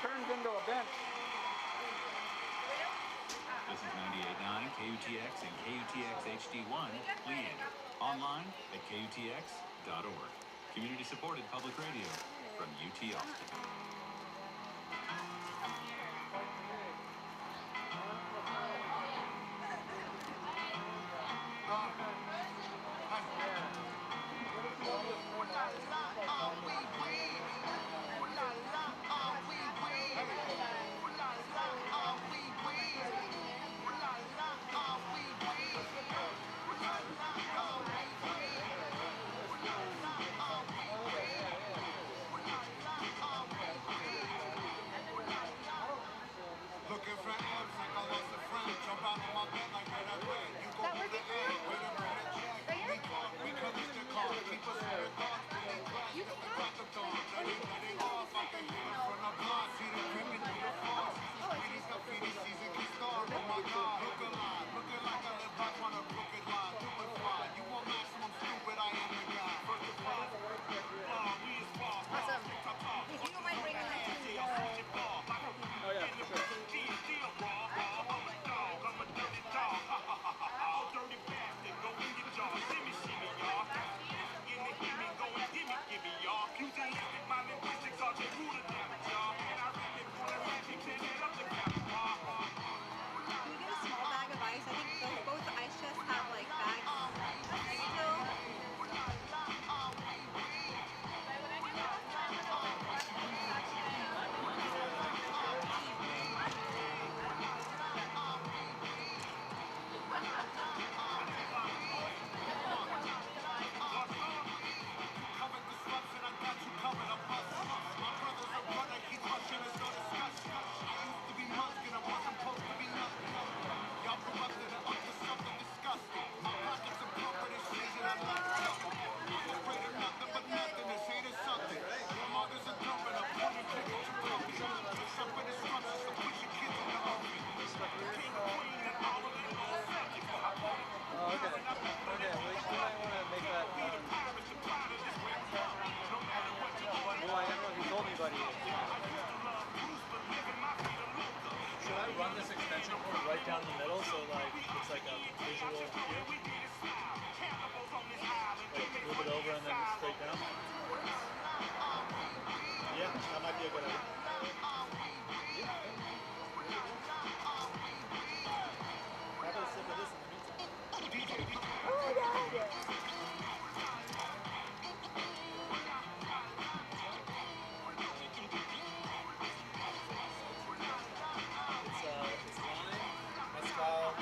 turns into a bench. This is 98.9 KUTX and KUTX HD1 Leander. Online at KUTX.org. Community-supported public radio from UT Austin. Looking for M's like I lost a friend. Jump out on my bed like right away. You go to the end, wait a minute. We could use the car, keep us in the dark. You can crack the dawn, letting off. I can hear it from the block, see the creeping through the forest. Speedy's got feedy season can start. Oh my God, looking like I live life on a crooked line. Do it fine. You want maximum stupid, I am the guy. First of all, we is far. Awesome. If you don't mind bringing that to me. Oh yeah, for sure. I'm a dirty dog. Oh, dirty bastard. Go in your jaw. Shimmy, y'all. Gimme, go and gimme, y'all. Pugilistic, my linguistics are just ruler damage, y'all. And I really want to magic, turn it up the ground. Can we get a small bag of ice? I think both the ice chests have like bags still. Oh, okay. Okay, well, you might want to make that. Well, I don't know if you told me, buddy. Should I run this extension cord right down the middle so like it's like a visual here? Like move it over and then straight down? Yeah, that might be a good idea. How about a sip of this in the meantime? Oh my God! It's lime, mezcal.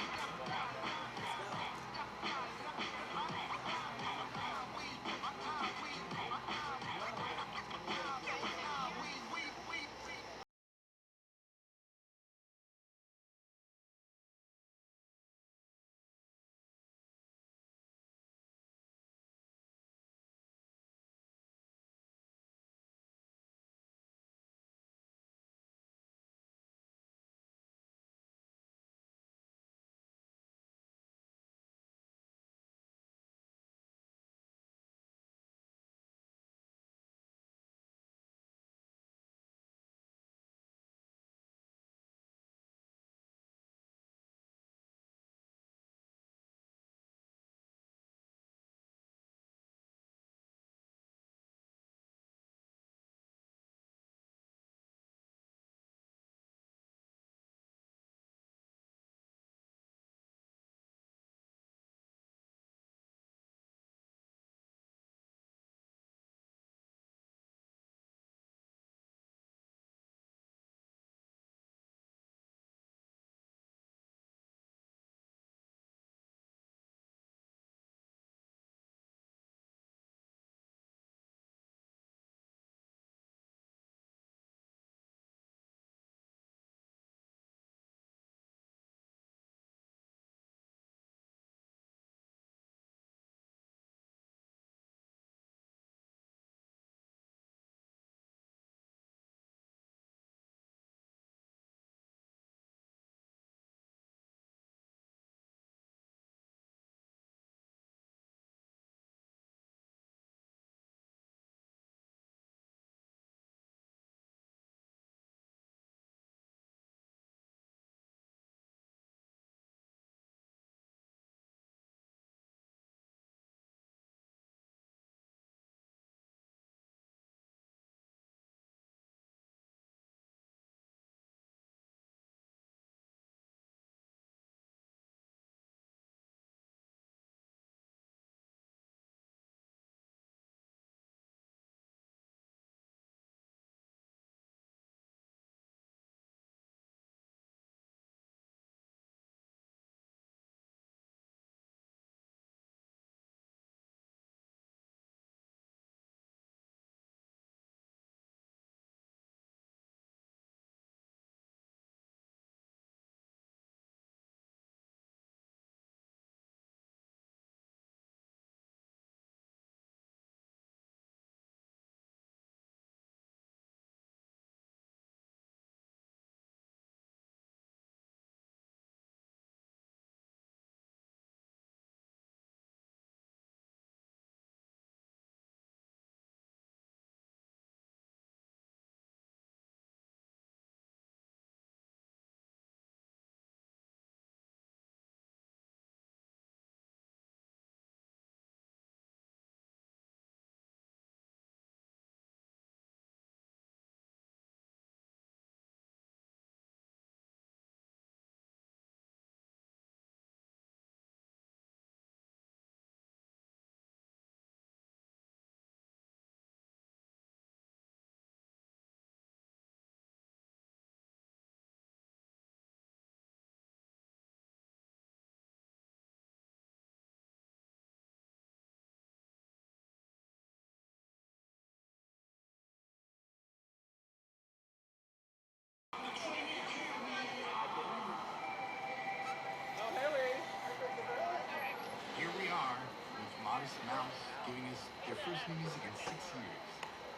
Modest Mouse giving us their first new music in 6 years.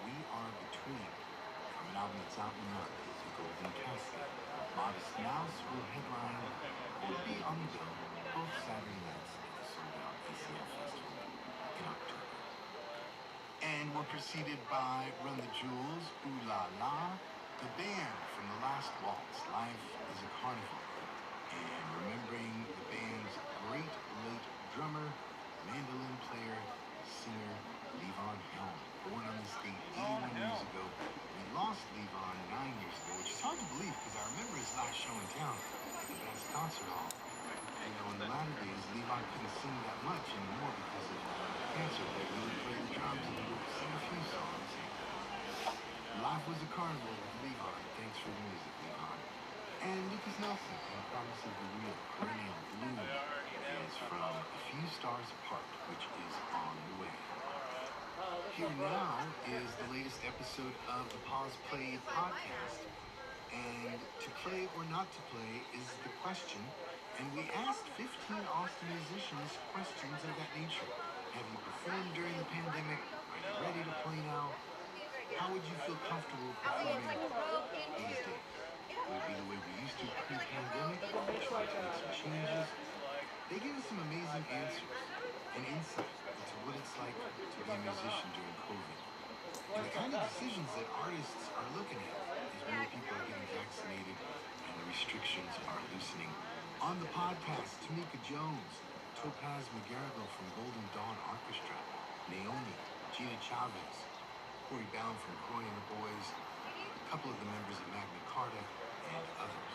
We Are Between, from an album that's out now, The Golden Casket. Modest Mouse will headline or be on the bill both Saturday nights at the sold-out ACL Festival in October. And we're preceded by Run the Jewels, Ooh La La, the band from The Last Waltz, Life is a Carnival, and remembering the band's great late drummer, mandolin player, singer, Levon Helm, born on this date 81 years ago. We lost Levon 9 years ago, which is hard to believe because I remember his last show in town at the Best Concert Hall. You know, in the latter days, Levon couldn't sing that much anymore because of cancer, but he would play the drums and he would sing a few songs. Life was a carnival with Levon. Thanks for the music, Levon. And Lucas Nelson, and Promise of the Real, Perennial Bloom, is from A Few Stars Apart, which is on the way. Here now is the latest episode of the Pause Play podcast. And to play or not to play is the question. And we asked 15 Austin musicians questions of that nature. Have you performed during the pandemic? Are you ready to play now? How would you feel comfortable performing these days? Would it be the way we used to pre-pandemic? Should we make some changes? They gave us some amazing answers and insight into what it's like to be a musician during COVID. And the kind of decisions that artists are looking at as more people are getting vaccinated and the restrictions are loosening. On the podcast, Tamika Jones, Topaz McGarrigle from Golden Dawn Orchestra, Naomi, Gina Chavez, Corey Bound from Croy and the Boys, a couple of the members of Magna Carta, and others.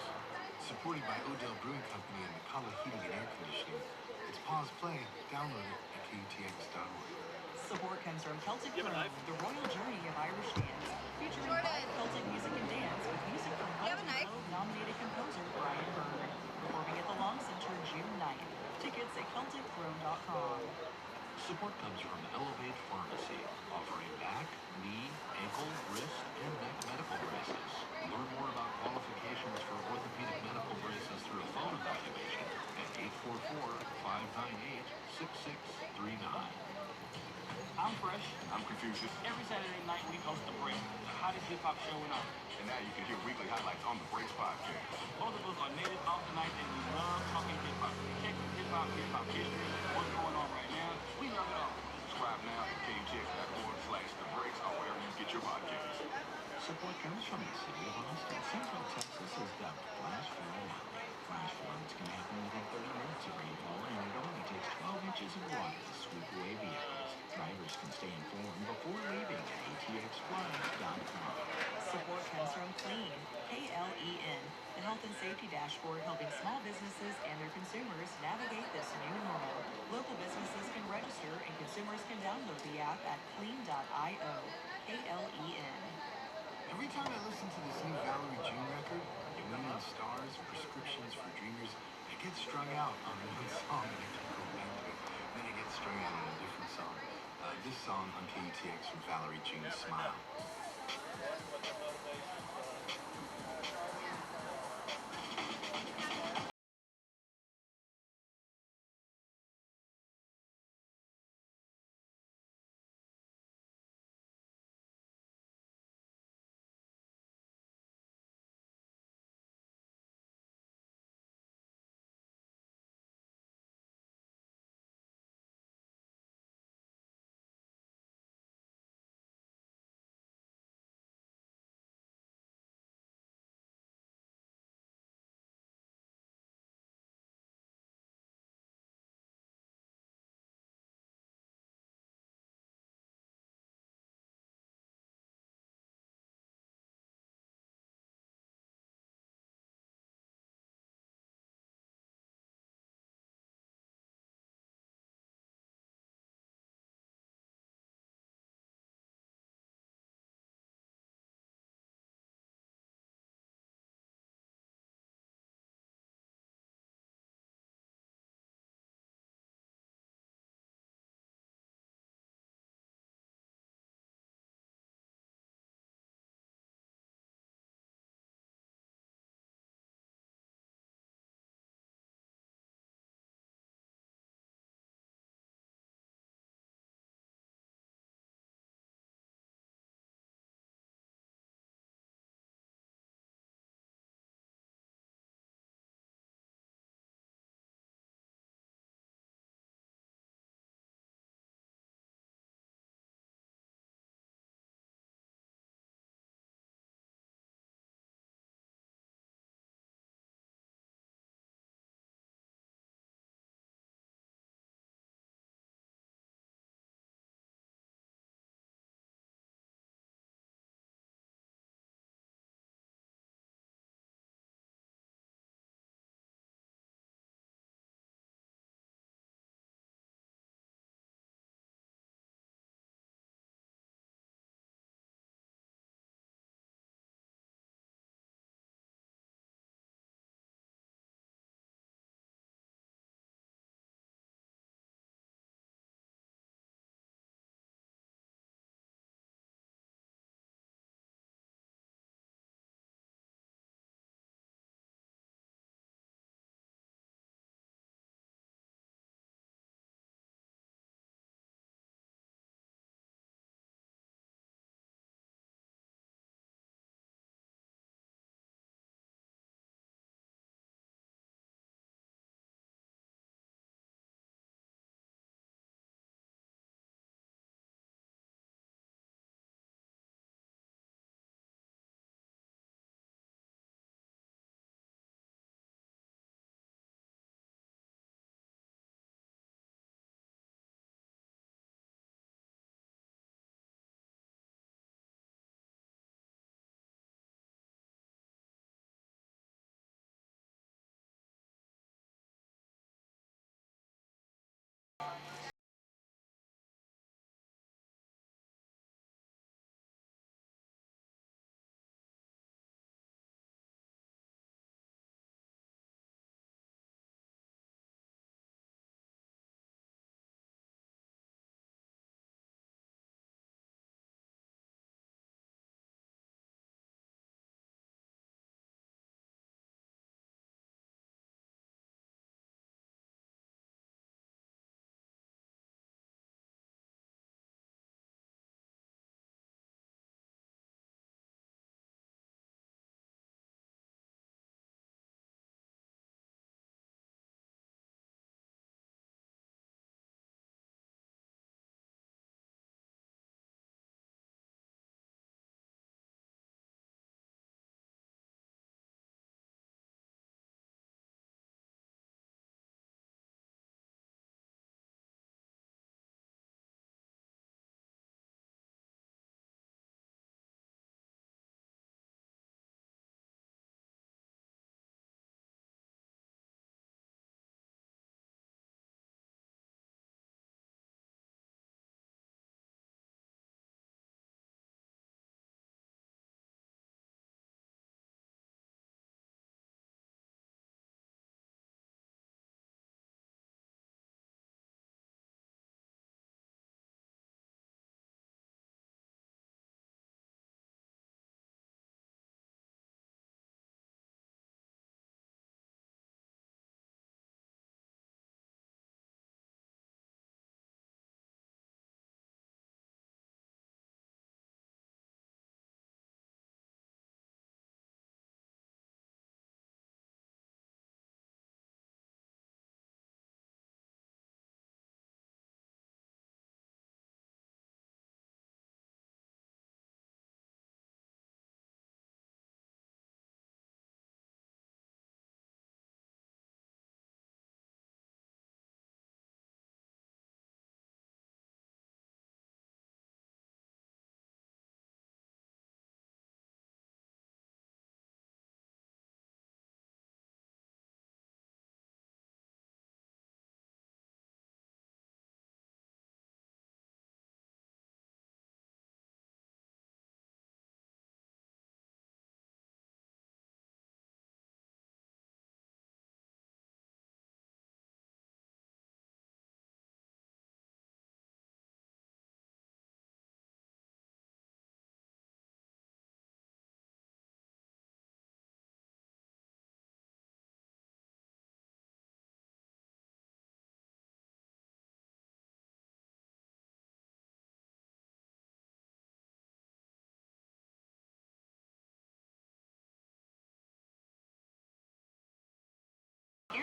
Supported by Odell Brewing Company and McCullough Heating and Air Conditioning, it's Pause Play. Download it at KUTX.org. Support comes from Celtic Throne, the royal journey of Irish dance, featuring live Celtic music and dance with music from Golden Globe-nominated composer Brian Byrne. Performing at the Long Center June 9th. Tickets at CelticThrone.com. Support comes from Elevate Pharmacy, offering back, knee, ankle, wrist, and neck medical braces. Learn more about qualifications for orthopedic medical braces through a phone evaluation at 844-598-6639. I'm Fresh. I'm Confucius. Every Saturday night we host The Break, the hottest hip-hop show in Austin. And now you can hear weekly highlights on the Breaks podcast. Both of us are native Austinites and we love talking hip-hop. Texas hip-hop, hip-hop history, what's going on right now. We love it all. Subscribe now at KUTX.org/The Breaks or wherever you get your podcasts. Support comes from the city of Austin. Central Texas is dubbed Flash Flood Alley. Flash floods can happen within 30 minutes of rainfall, and it only takes 12 inches of water to sweep away vehicles. Drivers can stay informed before leaving at atxfly.com. Support comes from Clean, KLEN, the health and safety dashboard helping small businesses and their consumers navigate this new normal. Local businesses can register and consumers can download the app at clean.io. KLEN. Every time I listen to this new Valerie June record, A Million Stars, Prescriptions for Dreamers, I get strung out on one song and I keep going back to it. Then I get strung out on a different song. This song on KUTX from Valerie June's Smile.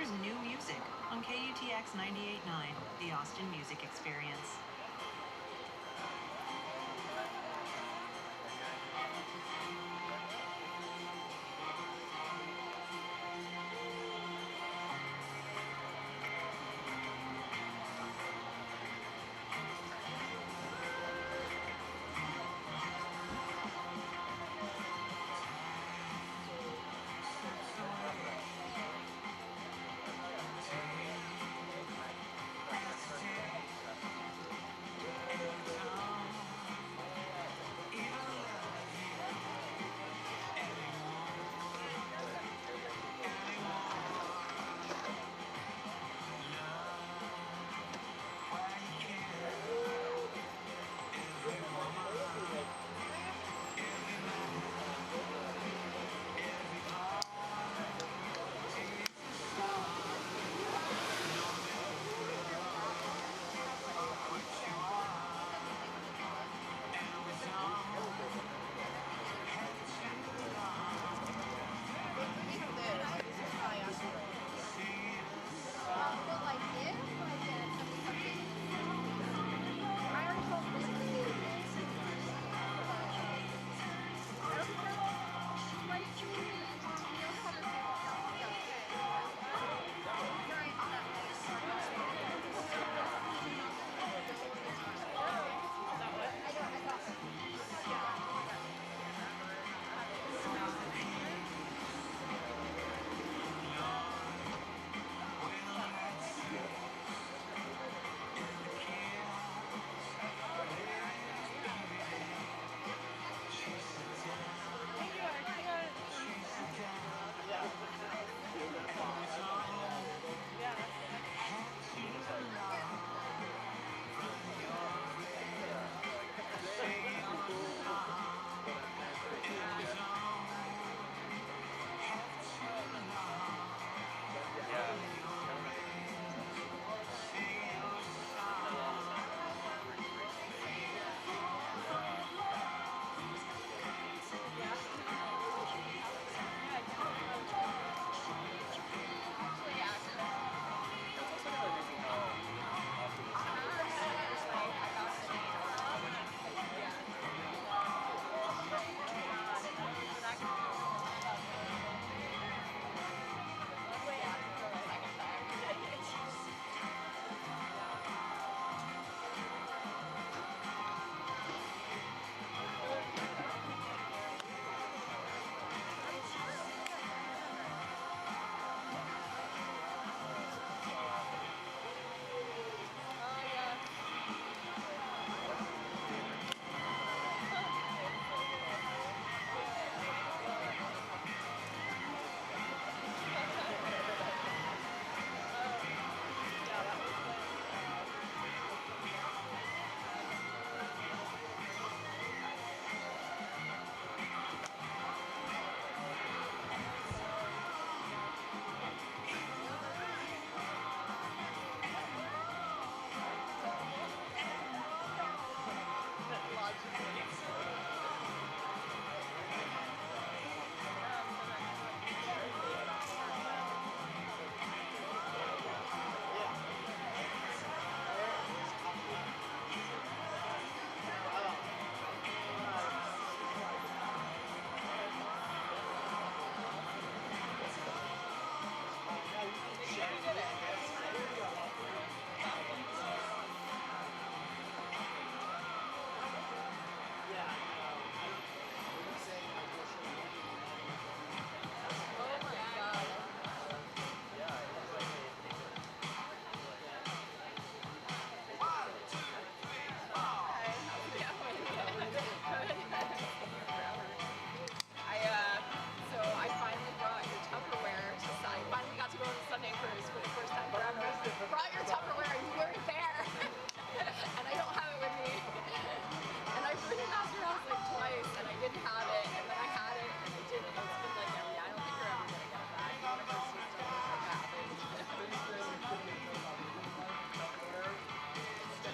Here's new music on KUTX 98.9, the Austin Music Experience.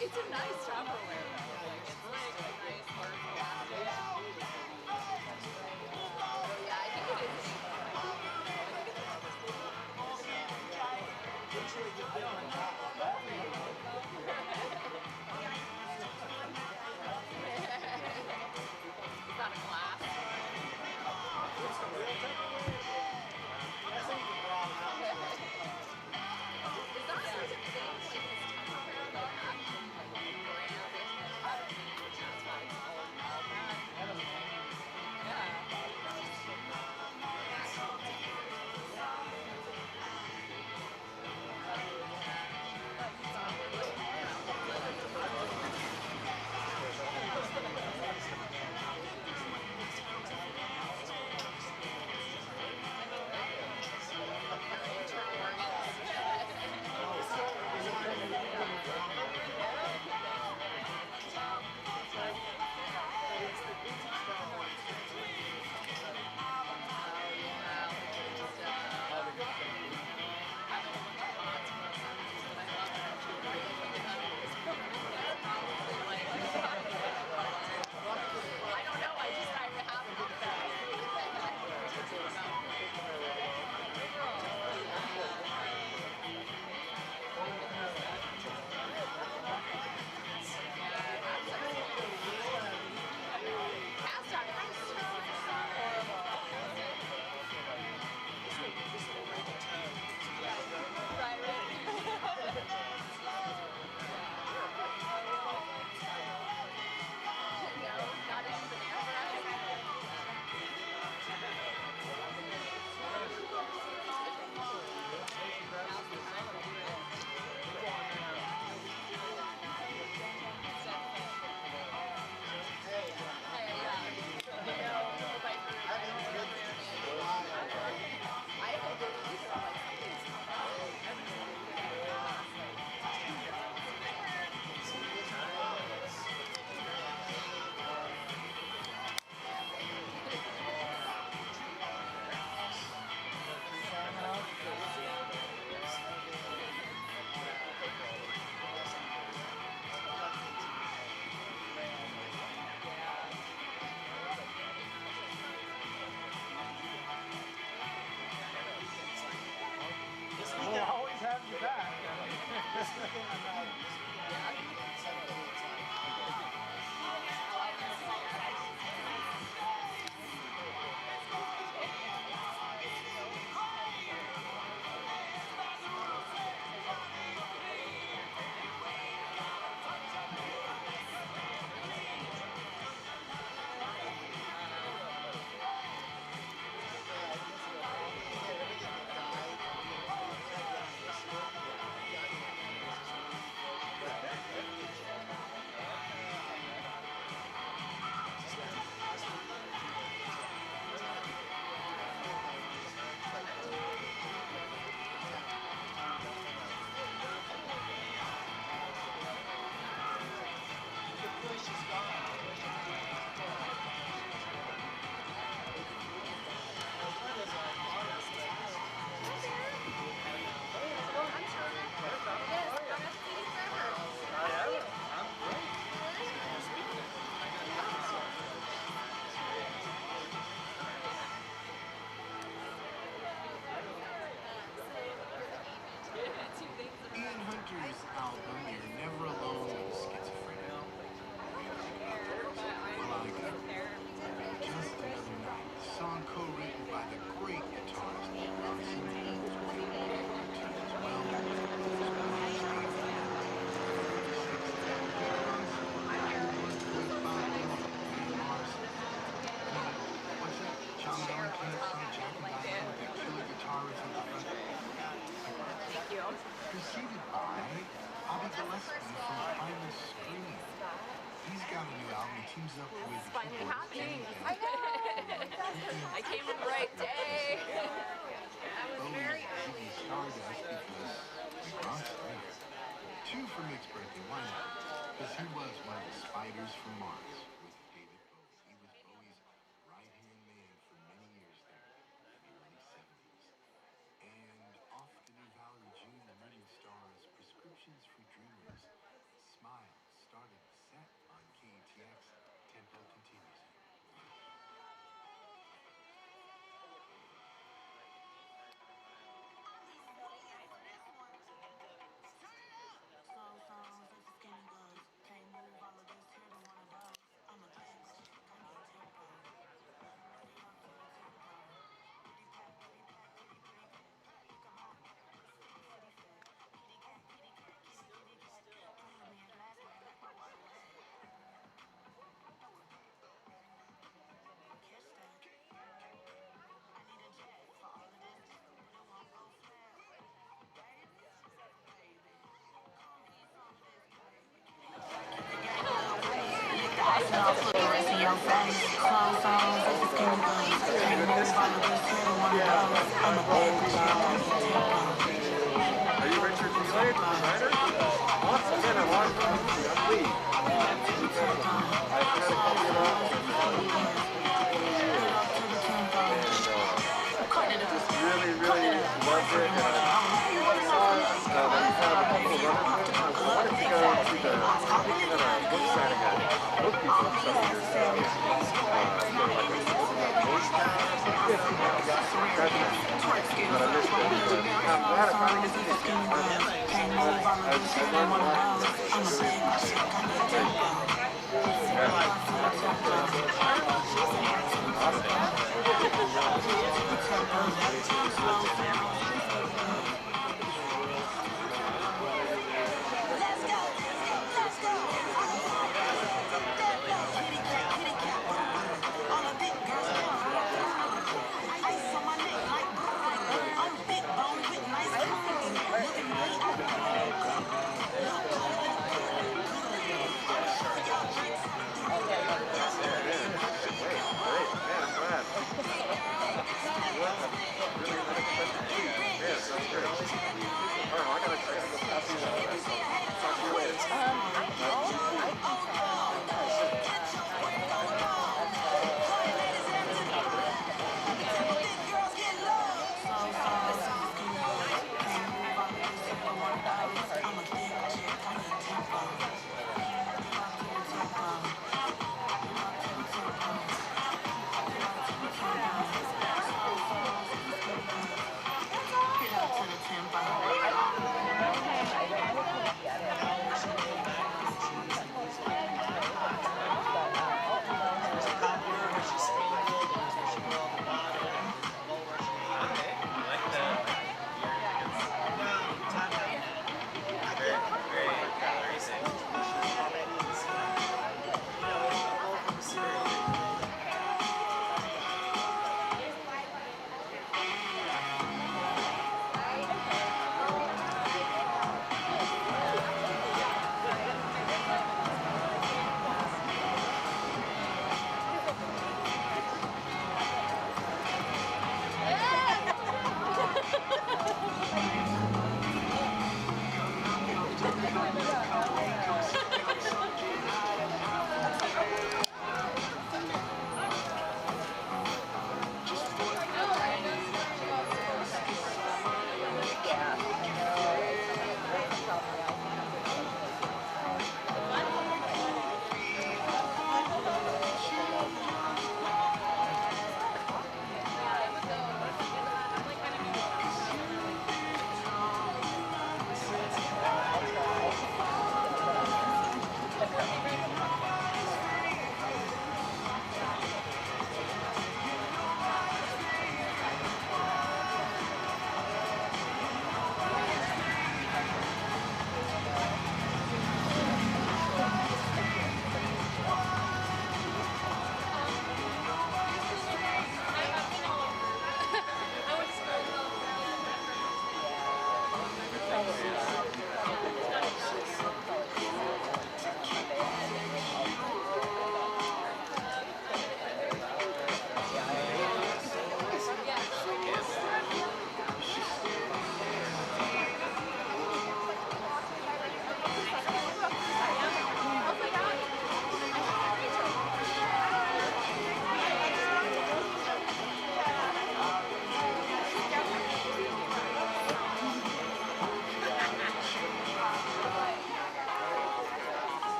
It's a nice Tupperware though. Like it's like a nice hard plastic. Yeah, I think it is. Preceded by Bobby Gillespie from Final Scream. He's got a new album. He teams up with It's finally keyboardist happening. Jenny I came in the right day. I was very early. Stardust because Gronk's there. 2 for Mick's birthday. Why not? Because he was one of the spiders from Mars with David Bowie. He was Bowie's right-hand man for many years there in the early 70s. And off the new Valerie June, the movie stars Prescriptions for Dreamers. Smile started set on KTX. Tempo continues. Are you Richard Salade, the designer? Awesome, man, I want to see you. Please. I had a copy of that. And just really, really loved it. And I saw that you have a couple of runners with it. I wanted to go to the thinking of a book signing at book people and stuff here. But I missed it. I'm glad I finally get to see Great, man, I'm glad. Really unexpected.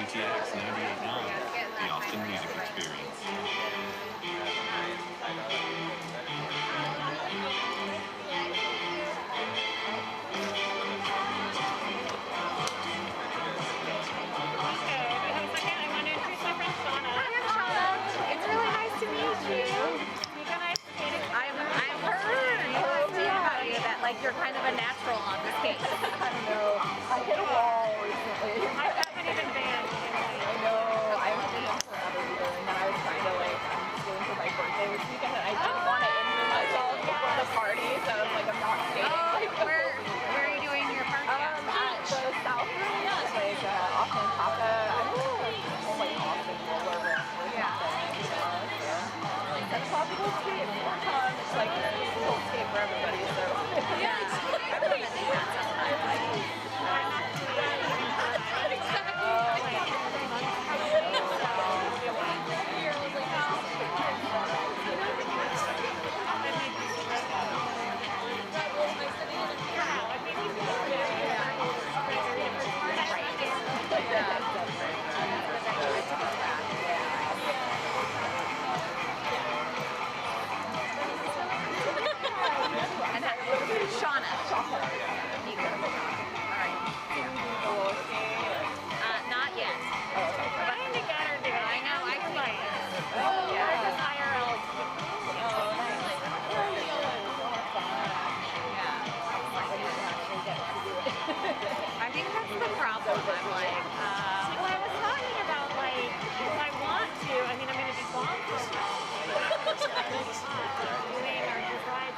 WTX 98.9, the Austin Music Experience. It's really nice to meet you. I've heard about you that like you're kind of a natural on the skates. I don't know. I hit a wall recently. I haven't even been. I know. I haven't been in forever either. And then I was trying to like, I'm doing for my birthday this weekend, and I didn't want to injure myself before the party, so I was like, I'm not skating. Where are you doing your party? At the South Room, it's like Austin Papa. I don't know, like Austin roller rink or something. So that's possible skate. It's like a little skate for everybody. So Not yet. Trying to get her to. I know. I can buy it. Yeah. Just IRL. I think that's the problem. I'm like, well, I was talking about like, if I want to, I mean, I'm going to be gone for a while. Doing our drive.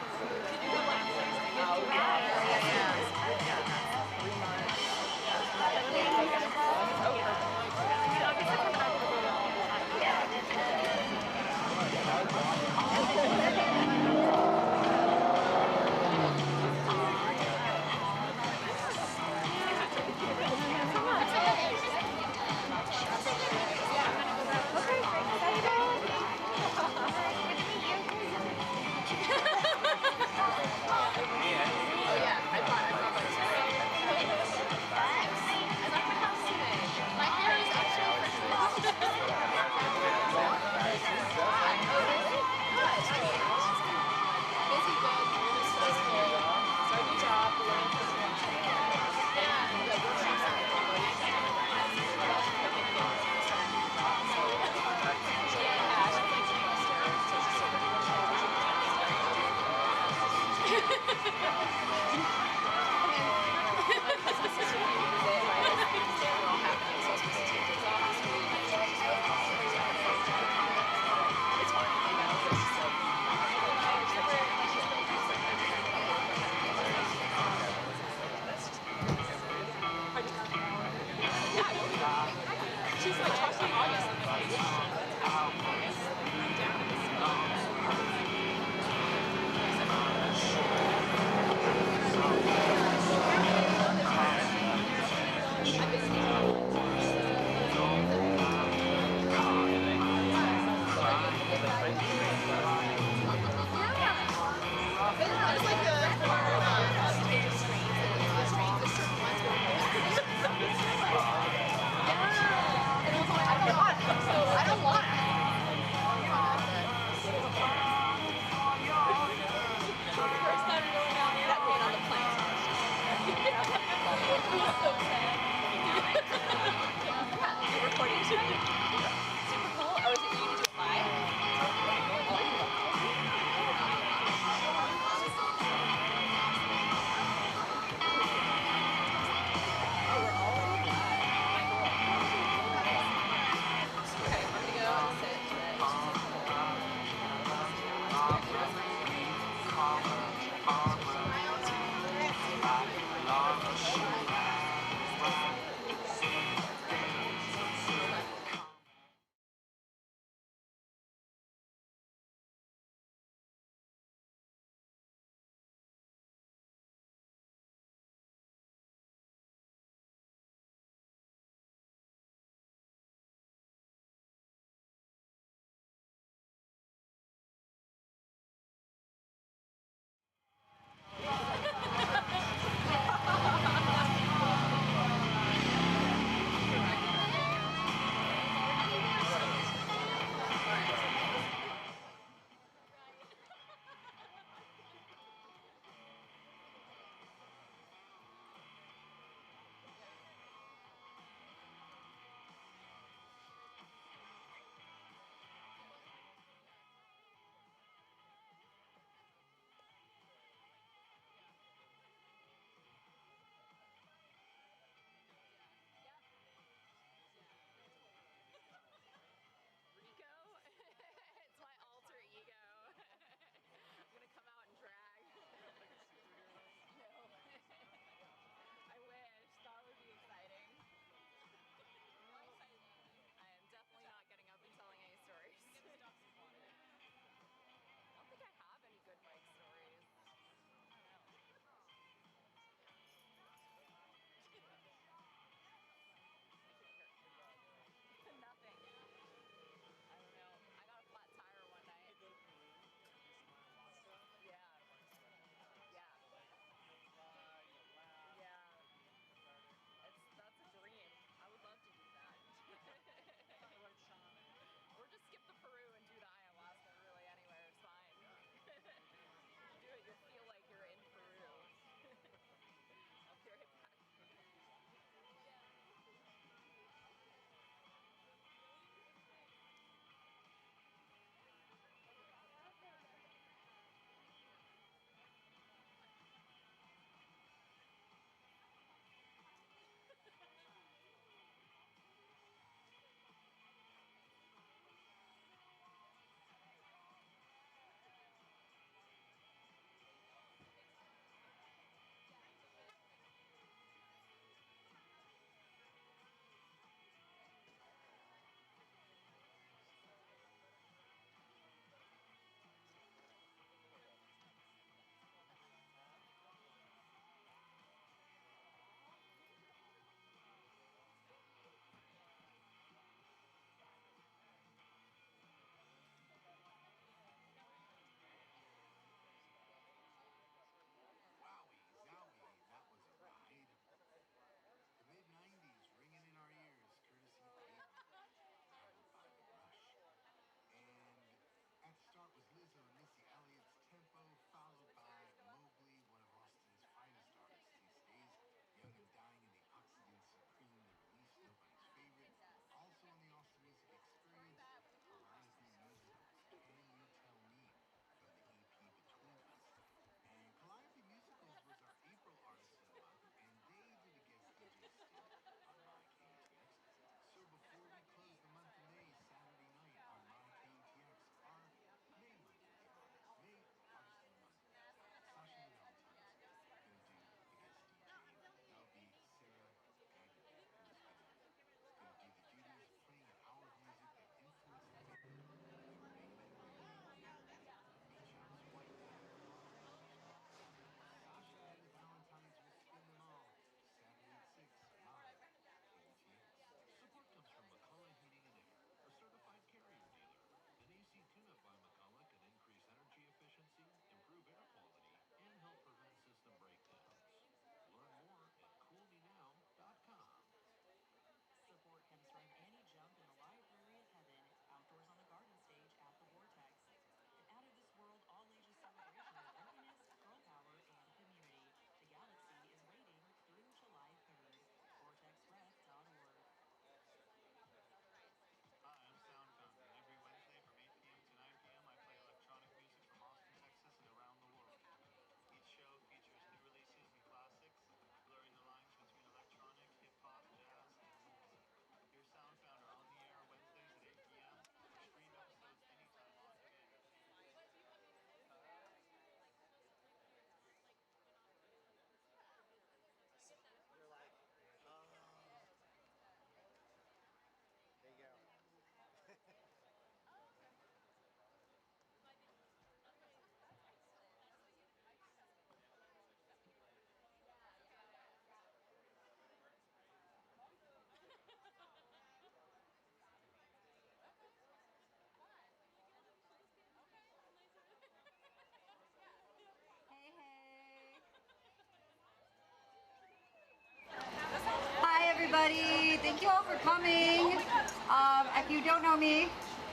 know me,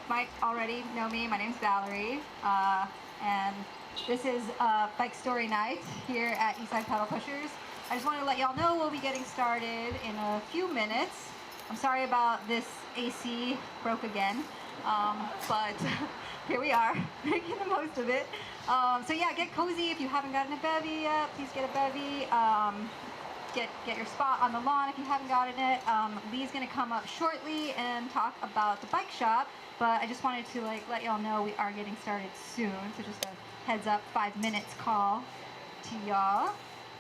might already know me. My name's Valerie, and this is Bike Story Night here at Eastside Peddle Pushers. I just wanted to let y'all know we'll be getting started in a few minutes. I'm sorry about this AC broke again, but here we are, making the most of it. So yeah, get cozy if you haven't gotten a bevy yet. Please get a bevy. Get your spot on the lawn if you haven't gotten it. Lee's gonna come up shortly and talk about the bike shop, but I just wanted to let y'all know we are getting started soon. So just a heads up, 5 minutes call to y'all.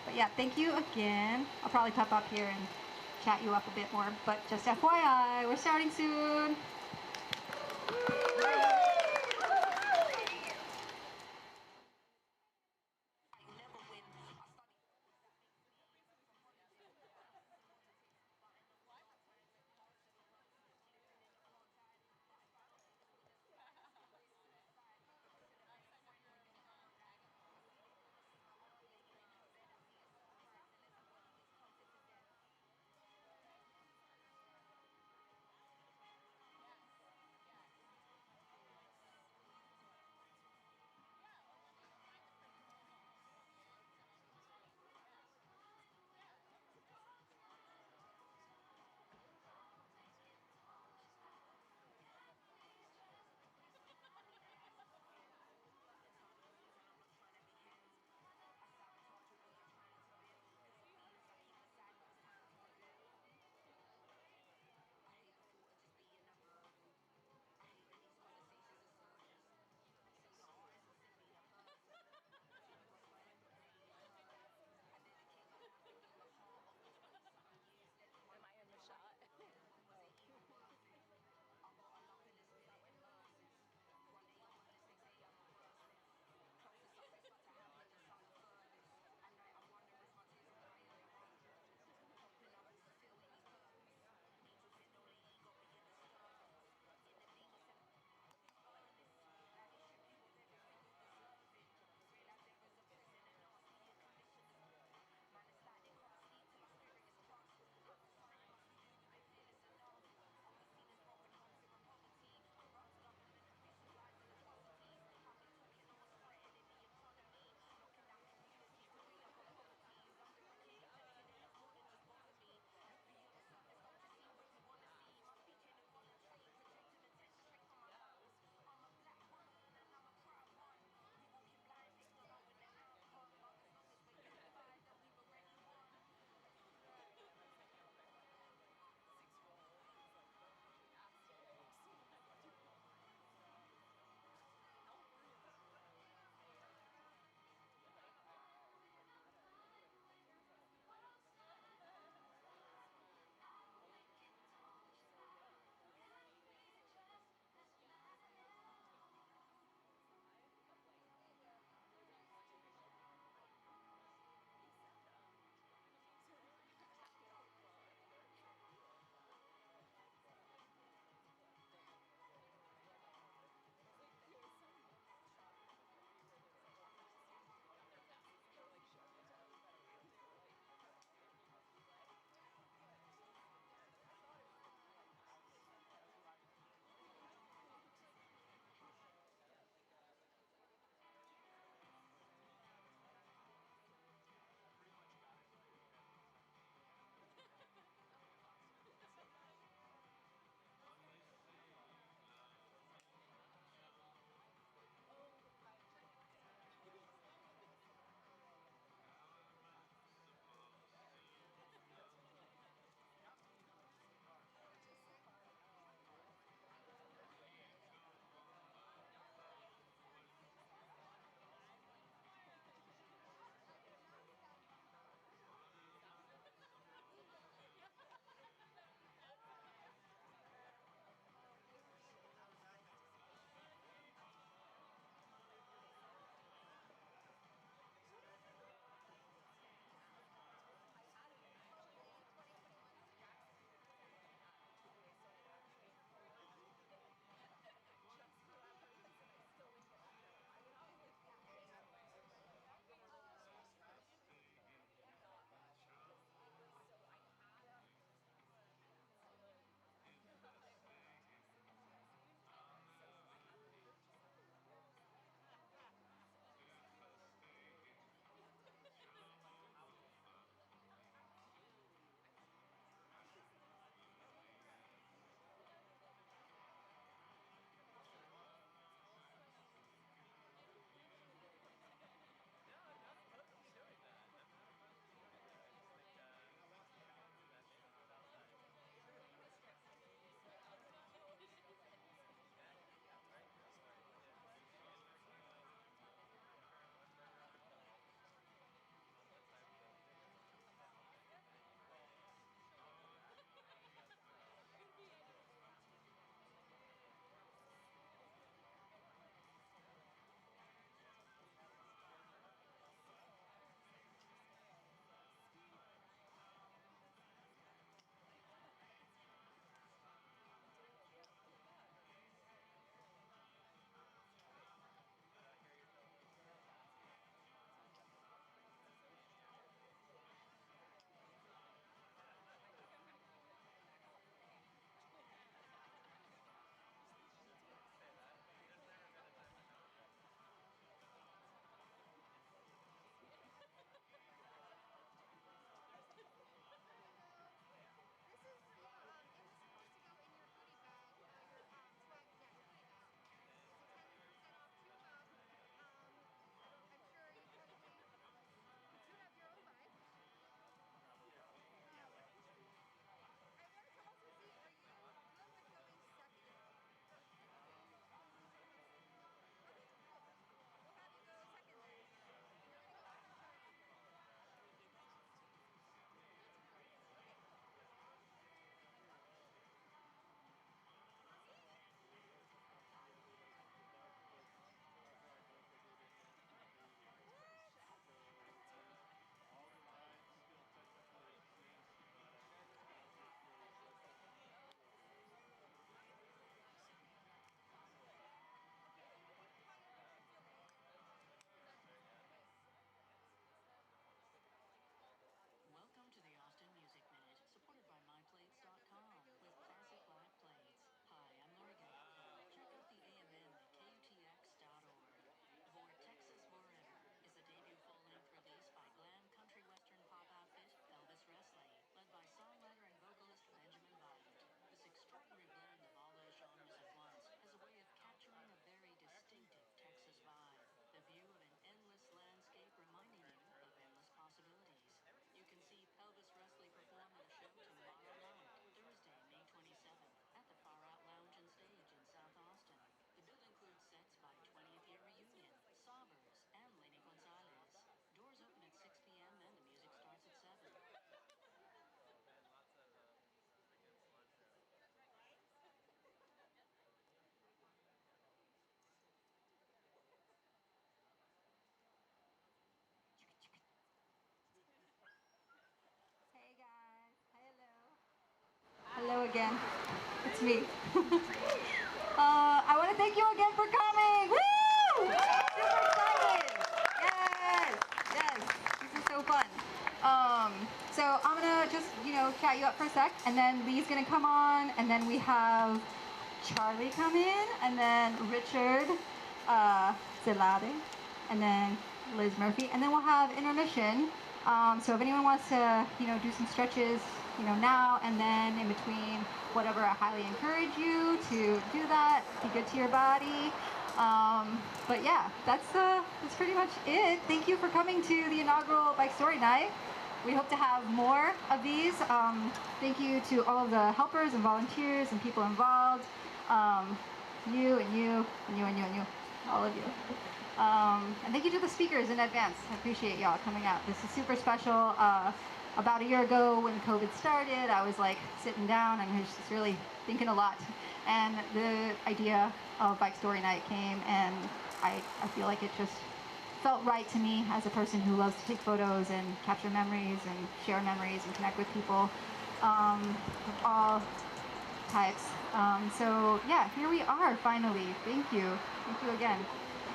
But yeah, thank you again. I'll probably pop up here and chat you up a bit more, but just FYI, we're starting soon. again. It's me. I want to thank you again for coming. Woo! Super excited. Yes, yes. This is so fun. So I'm gonna just, chat you up for a sec, and then Lee's gonna come on, and then we have Charlie come in, and then Richard, Salade, and then Liz Murphy, and then we'll have intermission. So if anyone wants to, do some stretches, now and then in between, whatever, I highly encourage you to do that. Be good to your body. But yeah, that's pretty much it. Thank you for coming to the inaugural Bike Story Night. We hope to have more of these. Thank you to all of the helpers and volunteers and people involved. You and you and you and you and you, all of you. And thank you to the speakers in advance. I appreciate y'all coming out. This is super special. About a year ago when COVID started, I was like sitting down and I was just really thinking a lot. And the idea of Bike Story Night came, and I feel like it just felt right to me as a person who loves to take photos and capture memories and share memories and connect with people of all types. So yeah, here we are finally. Thank you. Thank you again.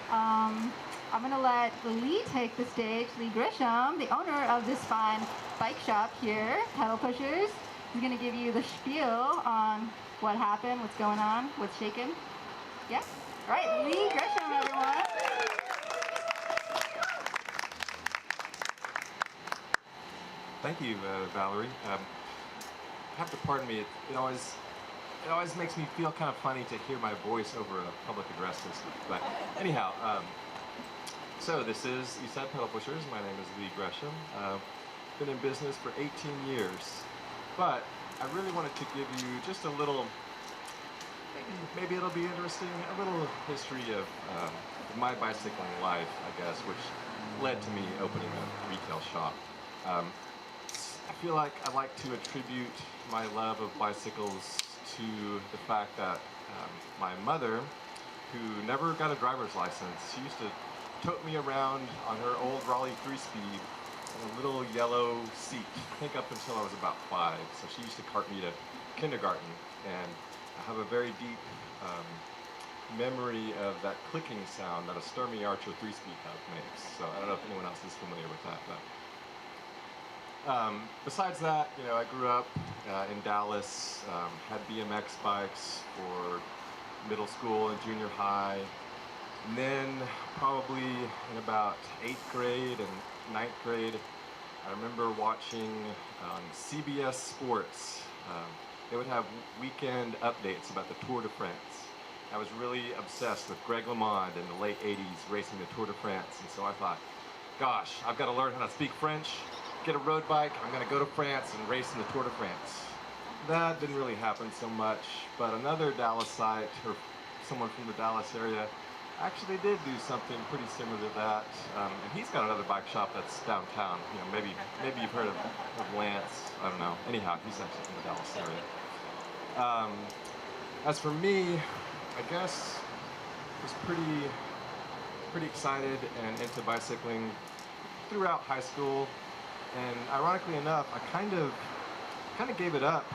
I'm gonna let Lee take the stage. Lee Grisham, the owner of this fine bike shop here, Peddle Pushers. He's gonna give you the spiel on what happened, what's going on, what's shaking. Yeah? All right, Lee Grisham, everyone. Thank you, Valerie. Have to pardon me. It always makes me feel kind of funny to hear my voice over a public address system. But anyhow, so this is Eastside Peddle Pushers. My name is Lee Gresham. Been in business for 18 years. But I really wanted to give you just a little, maybe it'll be interesting, a little history of my bicycling life, I guess, which led to me opening a retail shop. I feel like I like to attribute my love of bicycles to the fact that my mother, who never got a driver's license, she used to tote me around on her old Raleigh 3-speed in a little yellow seat, I think up until I was about 5. So she used to cart me to kindergarten, and I have a very deep memory of that clicking sound that a Sturmey Archer 3-speed hub makes. So I don't know if anyone else is familiar with that, but besides that, I grew up in Dallas, had BMX bikes for middle school and junior high, and then probably in about 8th grade and 9th grade, I remember watching on CBS Sports, they would have weekend updates about the Tour de France. I was really obsessed with Greg LeMond in the late 80s racing the Tour de France, and so I thought, gosh, I've got to learn how to speak French, get a road bike, I'm going to go to France and race in the Tour de France. That didn't really happen so much, but another Dallasite, or someone from the Dallas area, actually did do something pretty similar to that, and he's got another bike shop that's downtown. Maybe you've heard of Lance, I don't know. Anyhow, he's actually from the Dallas area. As for me, I guess I was pretty excited and into bicycling throughout high school. And ironically enough, I kind of gave it up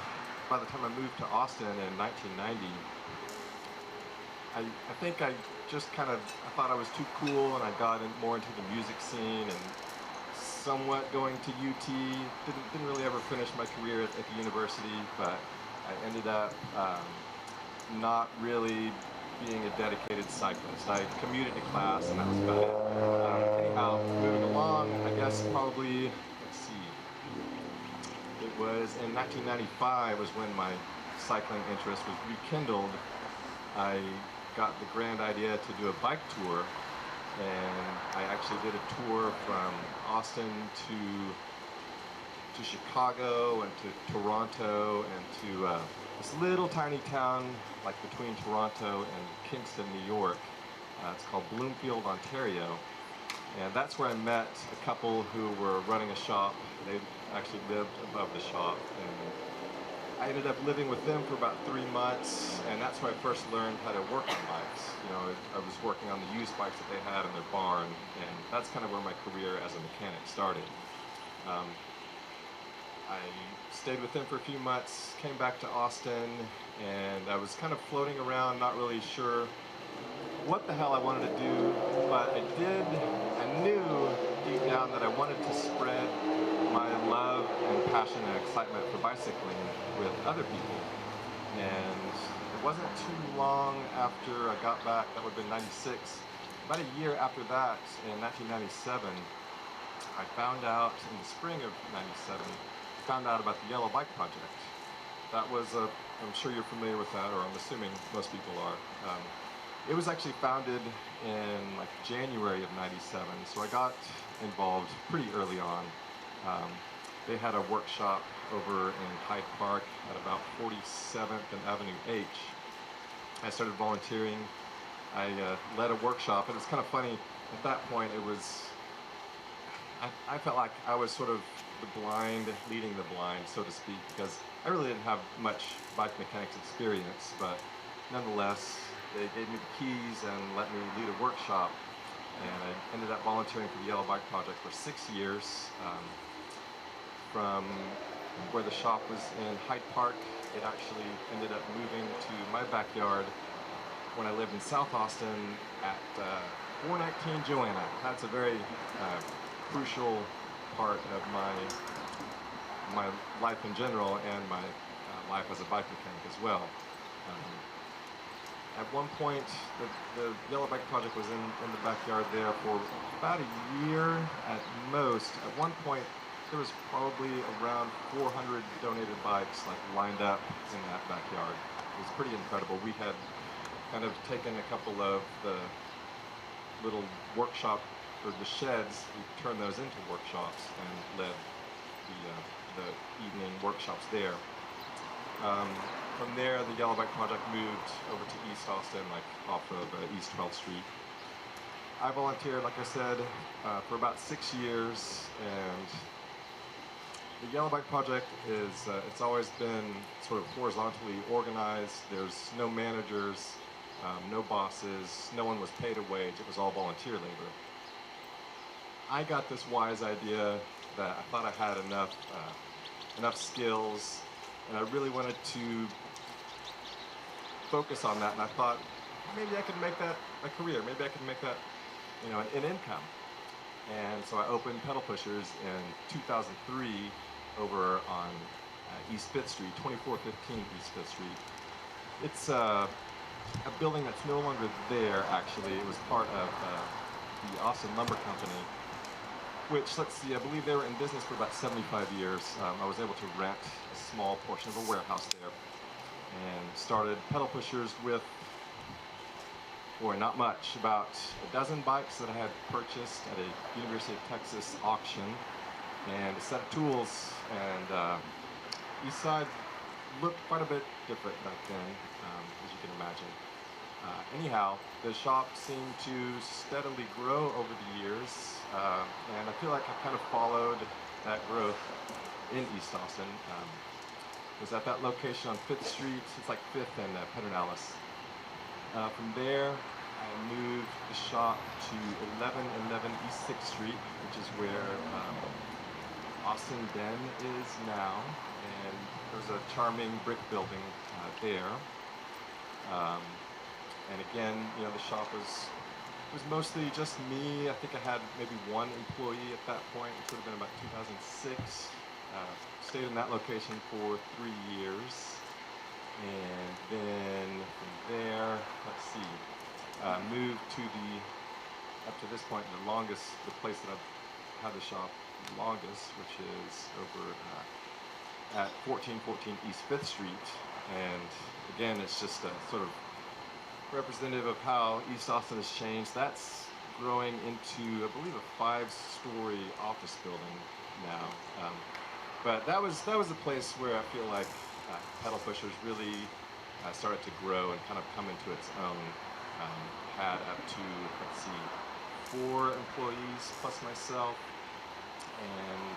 by the time I moved to Austin in 1990. I think I thought I was too cool, and I got more into the music scene, and somewhat going to UT. Didn't really ever finish my career at the university, but I ended up not really being a dedicated cyclist. I commuted to class, and that was about it. Anyhow, moving along, I guess probably, it was in 1995 was when my cycling interest was rekindled. I got the grand idea to do a bike tour, and I actually did a tour from Austin to Chicago and to Toronto and to this little tiny town like between Toronto and Kingston, New York. It's called Bloomfield, Ontario. And that's where I met a couple who were running a shop. They actually lived above the shop, and I ended up living with them for about 3 months, and that's where I first learned how to work on bikes. I was working on the used bikes that they had in their barn, and that's kind of where my career as a mechanic started. I stayed with them for a few months, came back to Austin, and I was kind of floating around, not really sure what the hell I wanted to do, but I knew deep down that I wanted to spread my love and passion and excitement for bicycling with other people. And it wasn't too long after I got back, that would have been 96, about a year after that, in 1997, I found out in the spring of 97, I found out about the Yellow Bike Project. That was I'm sure you're familiar with that, or I'm assuming most people are. It was actually founded in like January of 97, so I got involved pretty early on. They had a workshop over in Hyde Park at about 47th and Avenue H. I started volunteering. I led a workshop, and it's kind of funny, at that point it was, I felt like I was sort of the blind leading the blind, so to speak, because I really didn't have much bike mechanics experience, but nonetheless, they gave me the keys and let me lead a workshop, and I ended up volunteering for the Yellow Bike Project for 6 years. From where the shop was in Hyde Park, it actually ended up moving to my backyard when I lived in South Austin at 419 Joanna. That's a very crucial part of my life in general, and my life as a bike mechanic as well. At one point, the Yellow Bike Project was in the backyard there for about a year at most. At one point, there was probably around 400 donated bikes like lined up in that backyard. It was pretty incredible. We had kind of taken a couple of the little workshop, or the sheds, we turned those into workshops and led the evening workshops there. From there, the Yellow Bike Project moved over to East Austin, like off of East 12th Street. I volunteered, like I said, for about 6 years, and the Yellow Bike Project is, it's always been sort of horizontally organized. There's no managers, no bosses, no one was paid a wage, it was all volunteer labor. I got this wise idea that I thought I had enough skills, and I really wanted to focus on that, and I thought, maybe I could make that a career, maybe I could make that, you know, an income. And so I opened Peddle Pushers in 2003 over on East 5th Street, 2415 East 5th Street. It's a building that's no longer there, actually. It was part of the Austin Lumber Company, which, let's see, I believe they were in business for about 75 years. I was able to rent a small portion of a warehouse there and started Peddle Pushers with, boy, not much, about a dozen bikes that I had purchased at a University of Texas auction, and a set of tools, and Eastside looked quite a bit different back then, as you can imagine. Anyhow, the shop seemed to steadily grow over the years, and I feel like I kind of followed that growth in East Austin. It was at that location on 5th Street, it's like 5th and Pedernales. From there, I moved the shop to 1111 East 6th Street, which is where Austin Den is now, and there's a charming brick building there. And again, you know, the shop was mostly just me. I think I had maybe one employee at that point, which would have been about 2006. Stayed in that location for 3 years, and then from there, let's see, moved to up to this point, the place that I've had the shop the longest, which is over at 1414 East 5th Street. And again, it's just a sort of representative of how East Austin has changed. That's growing into, I believe, a 5-story office building now. But that was a place where I feel like Peddle Pushers really started to grow and kind of come into its own. Had up to, let's see, 4 employees plus myself, and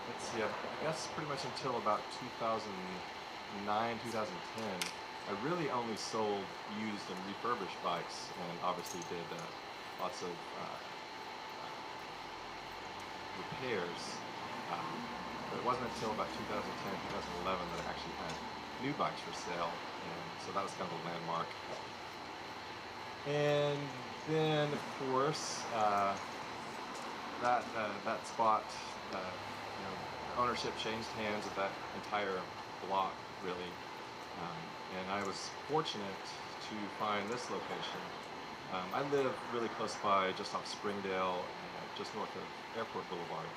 let's see, I guess pretty much until about 2009, 2010, I really only sold used and refurbished bikes, and obviously did lots of repairs. But it wasn't until about 2010, 2011 that I actually had new bikes for sale, and so that was kind of a landmark. And then, of course, that spot, the ownership changed hands of that entire block, really. And I was fortunate to find this location. I live really close by, just off Springdale, just north of Airport Boulevard.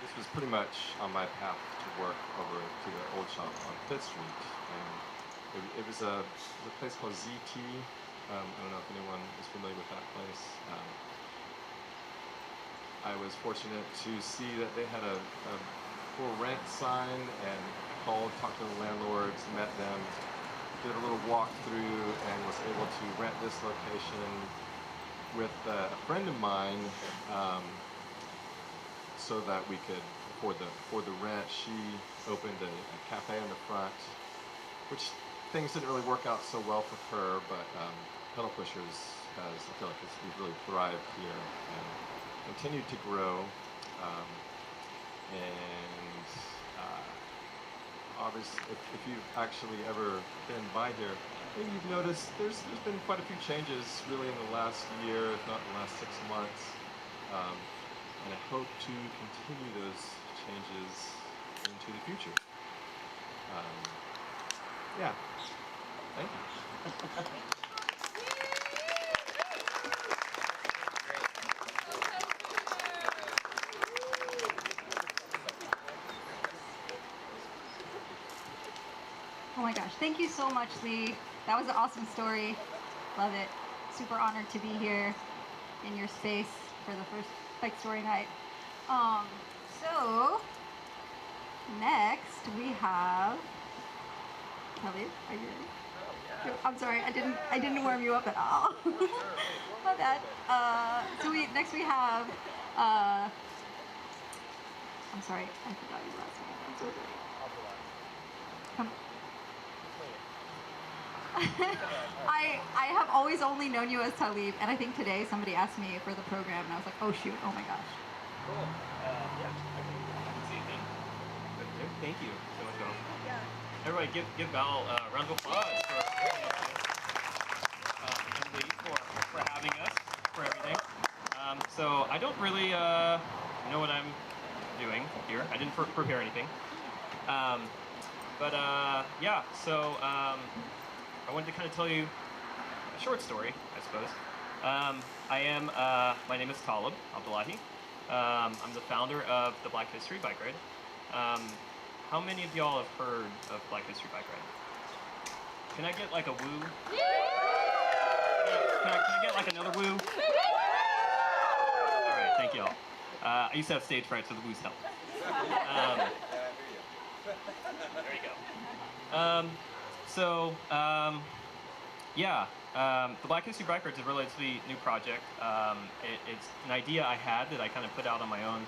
This was pretty much on my path to work over to the old shop on 5th Street. And it was a place called ZT. I don't know if anyone is familiar with that place. I was fortunate to see that they had a for rent sign, and called, talked to the landlords, met them, did a little walkthrough, and was able to rent this location with a friend of mine, so that we could afford the rent. She opened a cafe in the front, which things didn't really work out so well for her, but Peddle Pushers has, I feel like we've really thrived here and continued to grow. Obviously, if you've actually ever been by here, maybe you've noticed there's been quite a few changes really in the last year, if not the last 6 months. And I hope to continue those changes into the future. Yeah, thank you. Oh my gosh, thank you so much, Lee. That was an awesome story. Love it. Super honored to be here in your space for the first Bike Story Night. So next we have Kelly. Are you ready? I'm sorry, I didn't warm you up at all. My bad. Next we have I'm sorry, I forgot your last name. I'm so sorry. Come. I have always only known you as Talib, and I think today somebody asked me for the program, and I was like, oh shoot, oh my gosh. Cool. Yeah, I can see it then. Thank you so much, Val. Yeah. Everybody, give Val a round of applause and Lee for having us, for everything. So I don't really know what I'm doing here. I didn't prepare anything. Yeah, so I wanted to kind of tell you a short story, I suppose. My name is Talib Abdullahi. I'm the founder of the Black History Bike Ride. How many of y'all have heard of Black History Bike Ride? Can I get like a woo? Can I get like another woo? All right, thank y'all. I used to have stage fright, so the woos help. There you go. The Black History Bike Ride is a relatively new project. It's an idea I had that I kind of put out on my own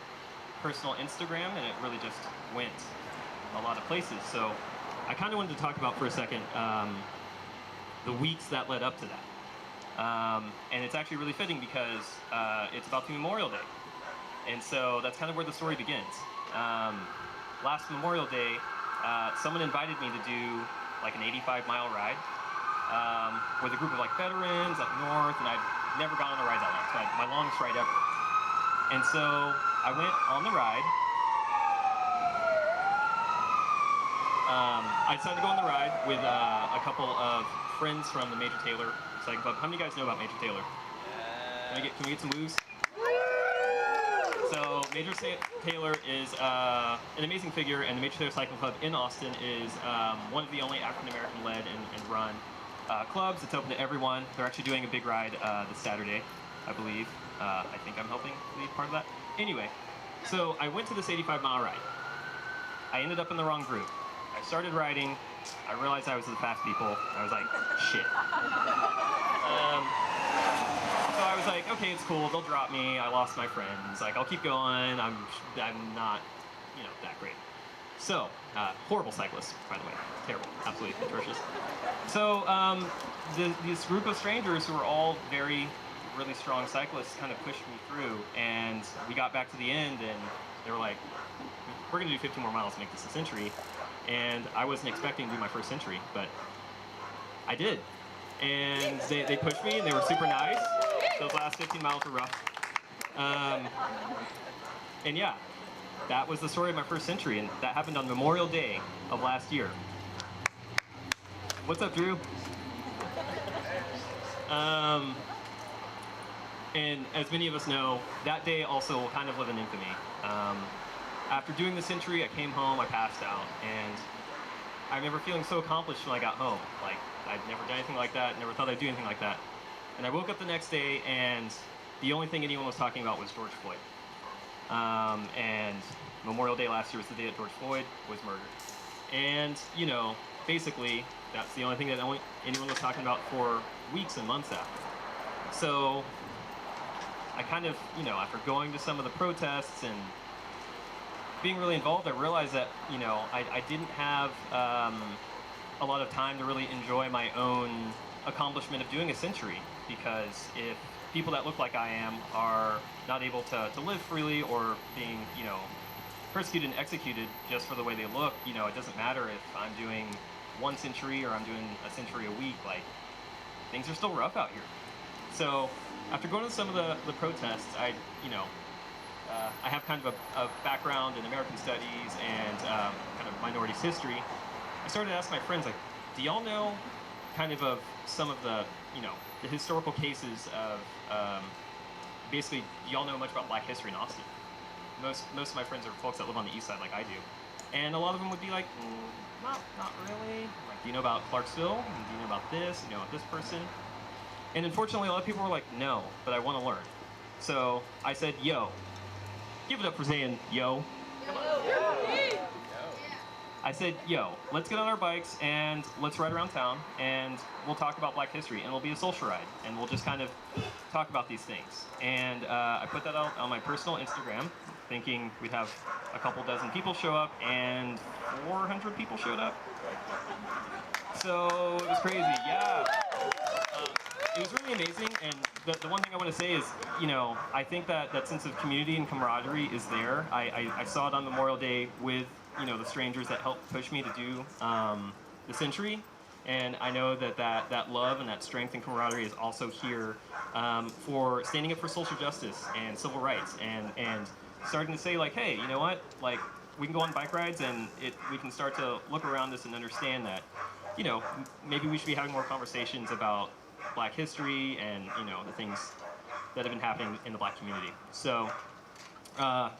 personal Instagram, and it really just went a lot of places. So I kind of wanted to talk about for a second the weeks that led up to that. And it's actually really fitting because it's about the Memorial Day. And so that's kind of where the story begins. Last Memorial Day, someone invited me to do like an 85-mile ride with a group of like veterans up north, and I'd never gone on a ride that long, so my longest ride ever. And so I went on the ride. I decided to go on the ride with a couple of friends from the Major Taylor Cycle Club. How many of you guys know about Major Taylor? Can we get some woos? So Major Taylor is an amazing figure, and the Major Taylor Cycle Club in Austin is one of the only African-American led and run clubs. It's open to everyone. They're actually doing a big ride this Saturday, I believe. I think I'm helping lead part of that. Anyway, so I went to this 85-mile ride. I ended up in the wrong group. I started riding. I realized I was with the fast people. I was like, shit. So I was like, okay, it's cool. They'll drop me. I lost my friends. Like, I'll keep going. I'm not, that great. So, horrible cyclist, by the way. Terrible. Absolutely atrocious. So, this group of strangers who were all really strong cyclists kind of pushed me through, and we got back to the end, and they were like, we're gonna do 15 more miles to make this a century. And I wasn't expecting to do my first century, but I did. And they pushed me, and they were super nice. Those last 15 miles were rough. And yeah, that was the story of my first century, and that happened on Memorial Day of last year. What's up, Drew? And as many of us know, that day also will kind of live in infamy. After doing the century, I came home, I passed out, and I remember feeling so accomplished when I got home. Like, I'd never done anything like that, never thought I'd do anything like that. And I woke up the next day, and the only thing anyone was talking about was George Floyd. And Memorial Day last year was the day that George Floyd was murdered. And, you know, basically, that's the only thing that anyone was talking about for weeks and months after. So, I kind of, you know, after going to some of the protests and being really involved, I realized that, you know, I didn't have a lot of time to really enjoy my own accomplishment of doing a century, because if people that look like I am are not able to live freely, or being, you know, persecuted and executed just for the way they look, you know, it doesn't matter if I'm doing 1 century or I'm doing a century a week, like, things are still rough out here. So, after going to some of the protests, I have kind of a background in American studies and kind of minorities history. I started to ask my friends, like, do y'all know kind of some of the, you know, the historical cases of, basically, do y'all know much about Black history in Austin? Most of my friends are folks that live on the East Side like I do. And a lot of them would be like, not really. Like, do you know about Clarksville? Do you know about this? Do you know about this person? And unfortunately, a lot of people were like, no, but I want to learn. So I said, yo. Give it up for saying, yo. I said, yo, let's get on our bikes and let's ride around town and we'll talk about Black history, and it'll be a social ride, and we'll just kind of talk about these things. And I put that out on my personal Instagram, thinking we'd have a couple dozen people show up, and 400 people showed up. So it was crazy, yeah. It was really amazing, and the one thing I want to say is, you know, I think that sense of community and camaraderie is there. I saw it on Memorial Day with, you know, the strangers that helped push me to do the century, and I know that love and that strength and camaraderie is also here for standing up for social justice and civil rights, and starting to say, like, hey, you know what, like, we can go on bike rides, and we can start to look around us and understand that, you know, maybe we should be having more conversations about Black history and, you know, the things that have been happening in the Black community. So I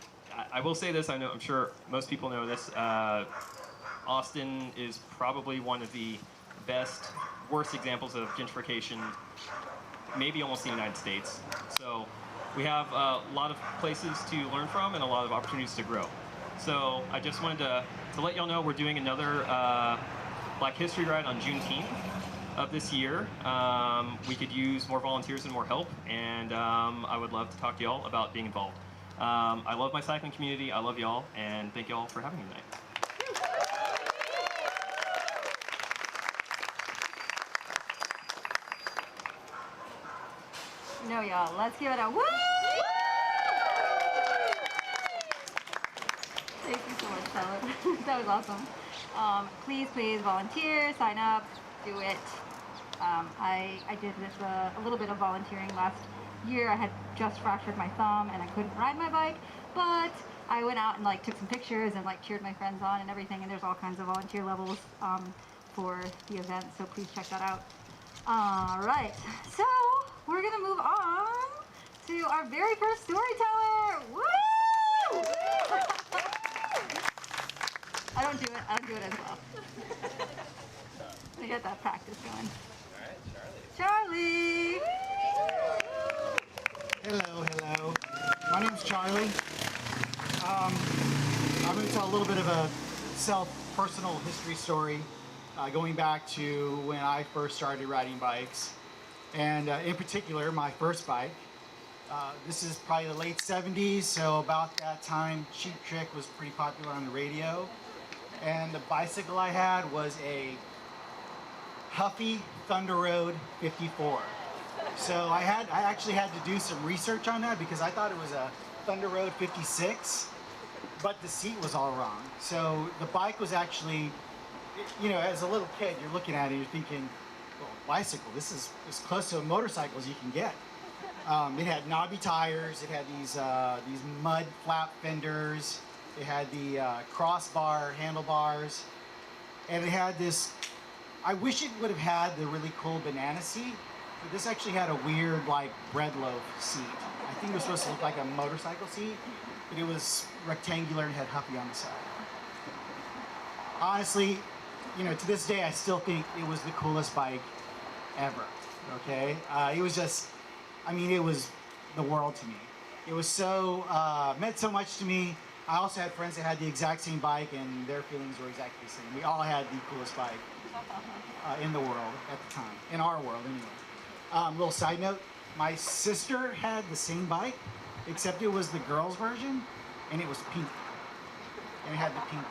will say this, I'm sure most people know this, Austin is probably one of the worst examples of gentrification, maybe almost in the United States. So we have a lot of places to learn from and a lot of opportunities to grow. So I just wanted to let y'all know we're doing another Black History Ride on Juneteenth of this year. We could use more volunteers and more help, and I would love to talk to y'all about being involved. I love my cycling community, I love y'all, and thank y'all for having me tonight. No, y'all, let's give it a woo! Thank you so much, Salade. That was awesome. Please volunteer, sign up, do it. I did this a little bit of volunteering last year. I had just fractured my thumb and I couldn't ride my bike, but I went out and like took some pictures and like cheered my friends on and everything, and there's all kinds of volunteer levels for the event, so please check that out. Alright, so we're gonna move on to our very first storyteller! Woo! I don't do it as well. I get that practice going. Charlie! Hello. My name's Charlie. I'm going to tell a little bit of a personal history story going back to when I first started riding bikes. And in particular, my first bike. This is probably the late 70s, so about that time, Cheap Trick was pretty popular on the radio. And the bicycle I had was a Huffy Thunder Road 54. So I actually had to do some research on that because I thought it was a Thunder Road 56. but the seat was all wrong. So the bike was actually, you know, as a little kid, you're looking at it, you're thinking, well, bicycle, this is as close to a motorcycle as you can get. It had knobby tires, it had these mud flap fenders, it had the crossbar handlebars, and it had this, I wish it would have had the really cool banana seat, but this actually had a weird like bread loaf seat. I think it was supposed to look like a motorcycle seat, but it was rectangular and had Huffy on the side. Honestly, you know, to this day, I still think it was the coolest bike ever, okay? It was just, I mean, it was the world to me. It was so, meant so much to me. I also had friends that had the exact same bike and their feelings were exactly the same. We all had the coolest bike in the world at the time, in our world anyway. Little side note, my sister had the same bike, except it was the girls' version, and it was pink. And it had the pink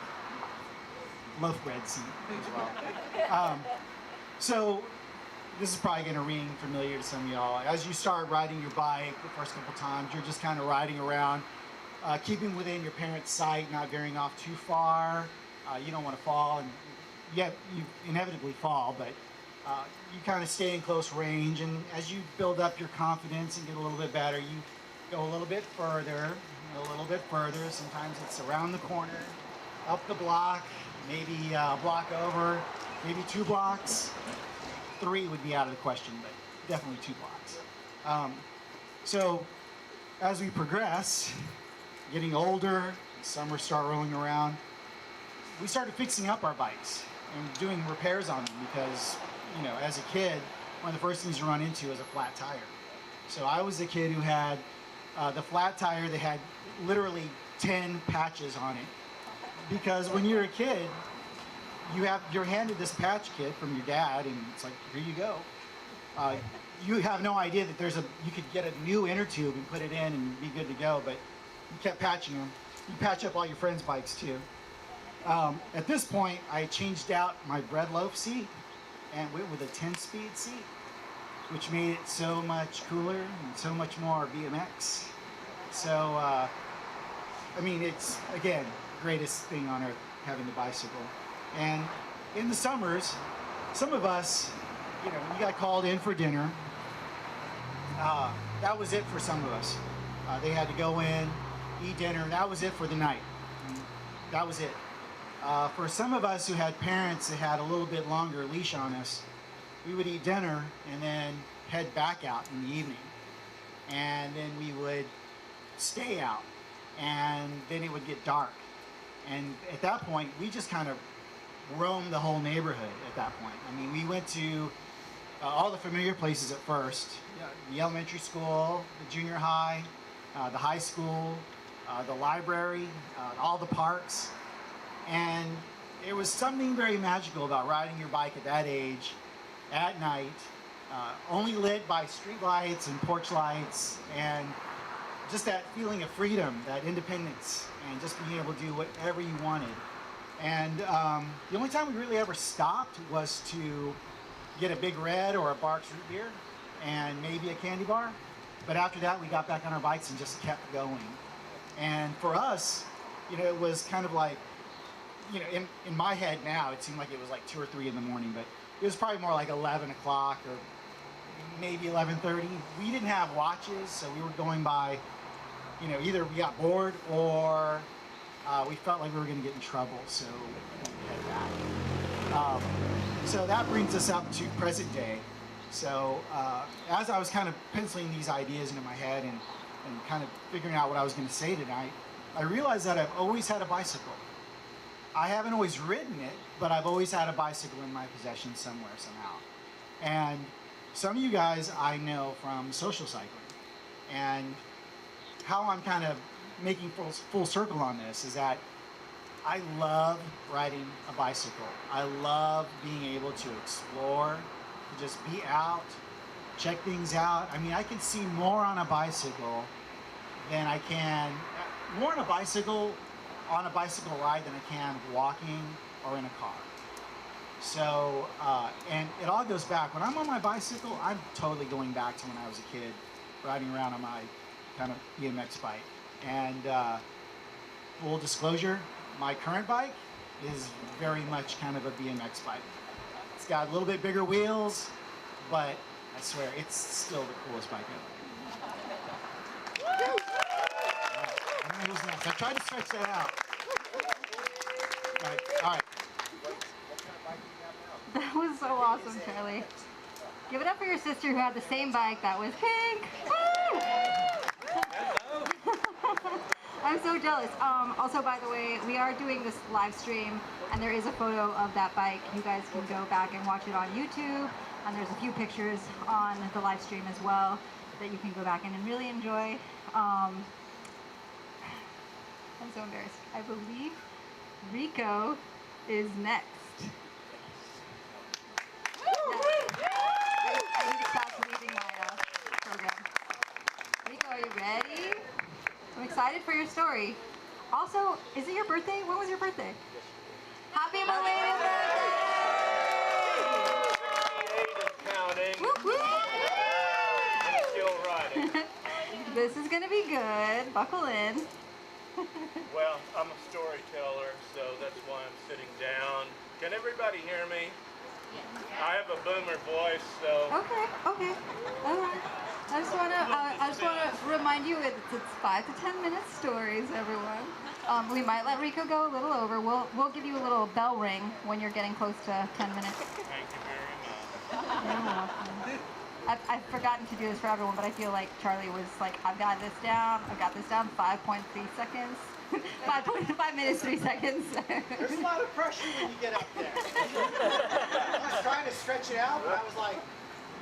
loaf bread seat as well. So this is probably gonna ring familiar to some of y'all. As you start riding your bike the first couple times, you're just kind of riding around, keeping within your parents' sight, not veering off too far. You don't want to fall, and yet you inevitably fall, but you kind of stay in close range, and as you build up your confidence and get a little bit better, you go a little bit further, a little bit further. Sometimes it's around the corner, up the block, maybe a block over, maybe 2 blocks. 3 would be out of the question, but definitely 2 blocks. So as we progress, getting older, summer start rolling around, we started fixing up our bikes and doing repairs on them because, you know, as a kid, one of the first things you run into is a flat tire. So I was the kid who had the flat tire that had literally 10 patches on it. Because when you're a kid, you're handed this patch kit from your dad, and it's like, here you go. You have no idea that you could get a new inner tube and put it in and be good to go, but you kept patching them. You patch up all your friends' bikes too. At this point, I changed out my bread loaf seat and went with a 10-speed seat, which made it so much cooler and so much more BMX. So, I mean, it's, again, greatest thing on earth, having the bicycle. And in the summers, some of us, you know, when you got called in for dinner, that was it for some of us. They had to go in, eat dinner, and that was it for the night. And that was it. For some of us who had parents that had a little bit longer leash on us, we would eat dinner and then head back out in the evening. And then we would stay out, and then it would get dark. And at that point, we just kind of roamed the whole neighborhood at that point. I mean, we went to all the familiar places at first. The elementary school, the junior high, the high school, the library, all the parks. And there was something very magical about riding your bike at that age, at night, only lit by street lights and porch lights, and just that feeling of freedom, that independence, and just being able to do whatever you wanted. And the only time we really ever stopped was to get a Big Red or a Barks root beer and maybe a candy bar. But after that, we got back on our bikes and just kept going. And for us, you know, it was kind of like, you know, in my head now, it seemed like it was like 2 or 3 in the morning, but it was probably more like 11 o'clock or maybe 11:30. We didn't have watches, so we were going by, you know, either we got bored or we felt like we were going to get in trouble, so we head back. So that brings us up to present day. So as I was kind of penciling these ideas into my head and kind of figuring out what I was going to say tonight, I realized that I've always had a bicycle. I haven't always ridden it, but I've always had a bicycle in my possession somewhere, somehow. And some of you guys I know from social cycling. And how I'm kind of making full circle on this is that I love riding a bicycle. I love being able to explore, to just be out, check things out. I mean, I can see more on a bicycle than I can, more on a bicycle ride than I can walking or in a car. So, and it all goes back. When I'm on my bicycle, I'm totally going back to when I was a kid, riding around on my kind of BMX bike. And full disclosure, my current bike is very much kind of a BMX bike. It's got a little bit bigger wheels, but I swear it's still the coolest bike ever. Who's next? I tried to stretch that out. Right. All right. That was so awesome, Charlie. Give it up for your sister who had the same bike that was pink. Woo! I'm so jealous. Also, by the way, we are doing this live stream, and there is a photo of that bike. You guys can go back and watch it on YouTube, and there's a few pictures on the live stream as well that you can go back and really enjoy. I'm so embarrassed. I believe Rico is next. I need to stop leaving my program. Rico, are you ready? I'm excited for your story. Also, is it your birthday? When was your birthday? Happy belated birthday! Counting. Whoop, whoop. I'm still riding. This is gonna be good. Buckle in. Well, I'm a storyteller, so that's why I'm sitting down. Can everybody hear me? I have a boomer voice, so. Okay. All right. I just wanna remind you it's 5 to 10 minute stories, everyone. We might let Rico go a little over. We'll give you a little bell ring when you're getting close to 10 minutes. Thank you very much. You're welcome. I've forgotten to do this for everyone, but I feel like Charlie was like, I've got this down 5.3 seconds. 5 minutes, 3 seconds. There's a lot of pressure when you get up there. I was trying to stretch it out, but I was like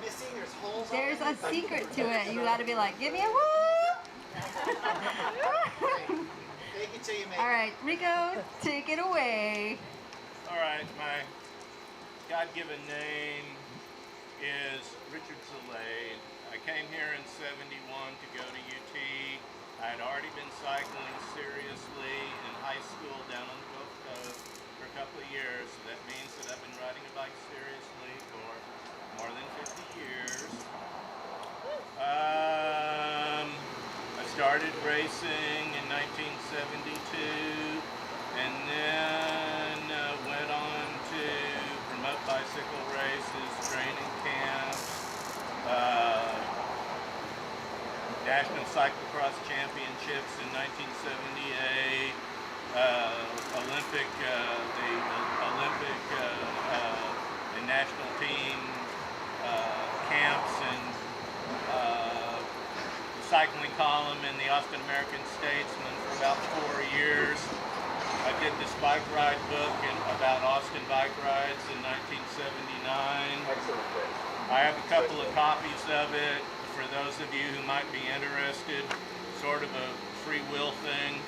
missing. There's holes. There's a secret to it. You got to be like, give me a whoop. Take it till you make it. All right, Rico, take it away. All right, my God-given name is Richard Salade. I came here in '71 to go to UT. I had already been cycling seriously in high school down on the Gulf Coast for a couple of years. So that means that I've been riding a bike seriously for more than 50 years. I started racing in 1972 and then went on to promote bicycle races, training camps, National Cyclocross Championships in 1978, the national team camps and the cycling column in the Austin American Statesman for about 4 years. I did this bike ride book about Austin bike rides in 1979. I have a couple of copies of it for those of you who might be interested, sort of a free will thing.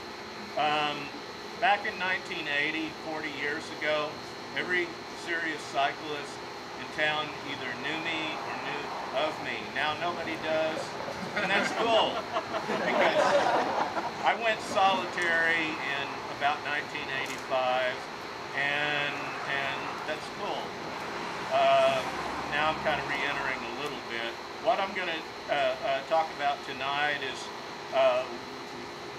Back in 1980, 40 years ago, every serious cyclist in town either knew me or knew of me. Now nobody does, and that's cool, because I went solitary in about 1985, and that's cool. Now I'm kind of re-entering a little bit. What I'm going to talk about tonight is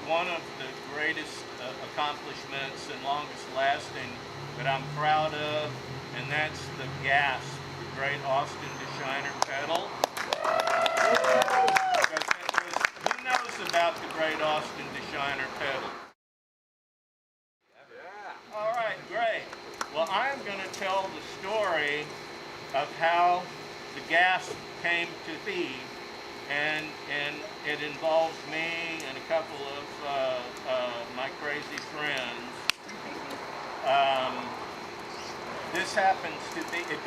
one of the greatest accomplishments and longest lasting that I'm proud of, and that's the GAS, the Great Austin to Shiner Peddle. Who knows about the Great Austin to Shiner Peddle? All right, great. Well, I'm going to tell the story of how the GAS came to be, and it involves me and a couple of my crazy friends. This happens to be, it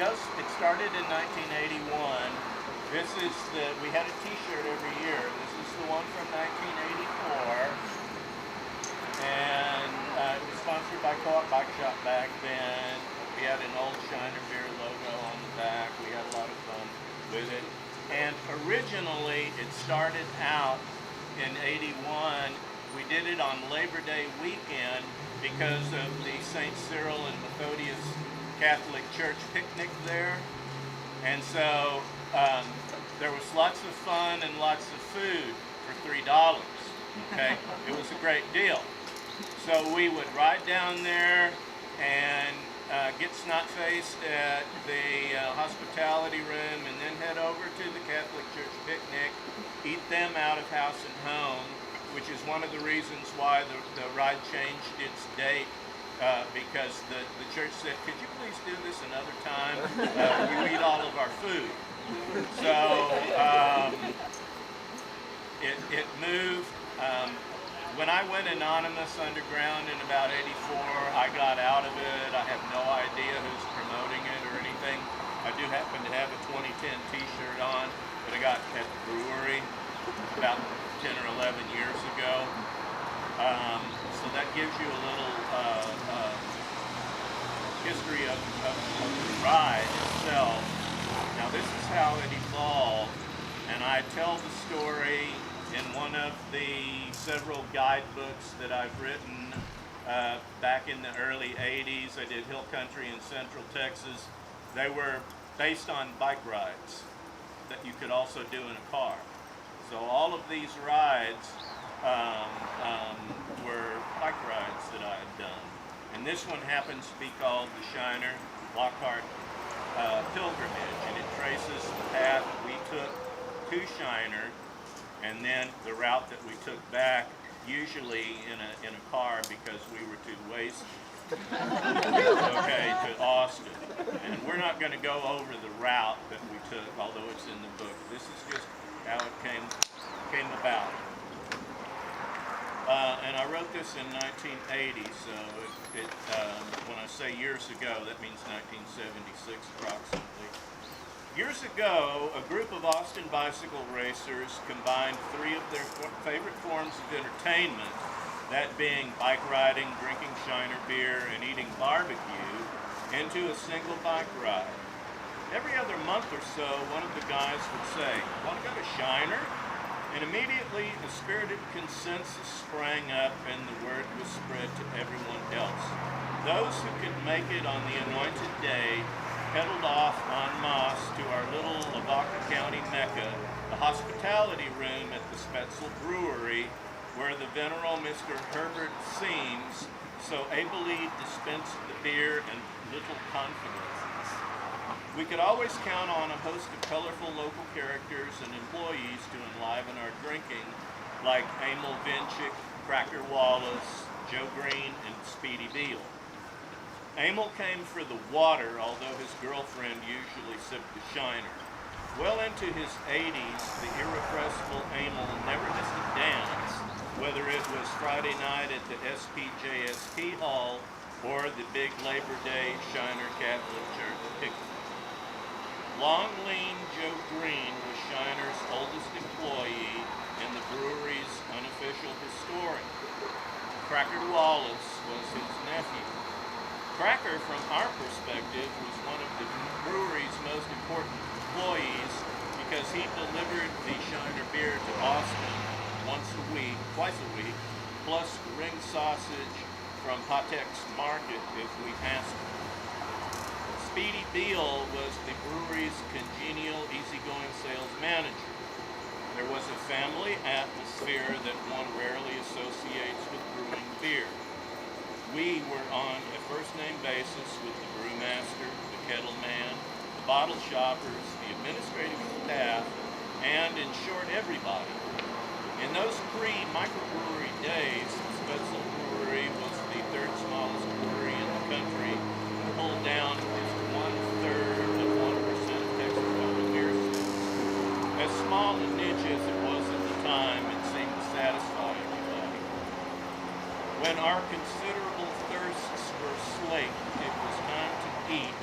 started in 1981. We had a t-shirt every year. This is the one from 1984. And it was sponsored by Co-op Bike Shop back then. We had an old Shiner Beer logo on the back. We had a lot of fun with it. And originally it started out in '81. We did it on Labor Day weekend because of the St. Cyril and Methodius Catholic Church picnic there. And so there was lots of fun and lots of food for $3. Okay, it was a great deal. So we would ride down there and get snot-faced at the hospitality room and then head over to the Catholic Church picnic, eat them out of house and home, which is one of the reasons why the ride changed its date, because the church said, could you please do this another time? We eat all of our food. So it moved. When I went anonymous underground in about '84, I got out of it. I have no idea who's promoting it or anything. I do happen to have a 2010 t-shirt on that I got at the brewery about 10 or 11 years ago. So that gives you a little history of the ride itself. Now this is how it evolved, and I tell the story in one of the several guidebooks that I've written back in the early 80s. I did hill country in Central Texas. They were based on bike rides that you could also do in a car. So all of these rides were bike rides that I had done. And this one happens to be called the Shiner Lockhart Pilgrimage, and it traces the path we took to Shiner and then the route that we took back, usually in a car because we were too wasted, okay, to Austin. And we're not going to go over the route that we took, although it's in the book. This is just how it came about. And I wrote this in 1980, so when I say years ago, that means 1976 approximately. Years ago, a group of Austin bicycle racers combined three of their favorite forms of entertainment, that being bike riding, drinking Shiner beer, and eating barbecue, into a single bike ride. Every other month or so, one of the guys would say, "Want to go to Shiner?" And immediately a spirited consensus sprang up and the word was spread to everyone else. Those who could make it on the anointed day pedaled off en masse to our little Lavaca County mecca, the hospitality room at the Spetzel Brewery, where the venerable Mr. Herbert Seams so ably dispensed the beer and little confidences. We could always count on a host of colorful local characters and employees to enliven our drinking, like Emil Vinchik, Cracker Wallace, Joe Green, and Speedy Beal. Emil came for the water, although his girlfriend usually sipped the Shiner. Well into his 80s, the irrepressible Emil never missed a dance, whether it was Friday night at the SPJSP Hall or the big Labor Day Shiner Catholic Church picnic. Long Lean Joe Green was Shiner's oldest employee and the brewery's unofficial historian. Cracker Wallace was his nephew. Cracker, from our perspective, was one of the brewery's most important employees because he delivered the Shiner beer to Austin twice a week, plus ring sausage from Patek's Market if we passed it. Speedy Beal was the brewery's congenial, easygoing sales manager. There was a family atmosphere that one rarely associates with brewing beer. We were on a first-name basis with the brewmaster, the kettle man, the bottle shoppers, the administrative staff, and, in short, everybody. In those pre-microbrewery days, Spetzel Brewery was the third smallest brewery in the country, pulled down just 1/3 of 1% of Texas public beer sales. As small a niche as it was at the time, it seemed to satisfy everybody. When our considerable thirsts were slaked, it was time to eat,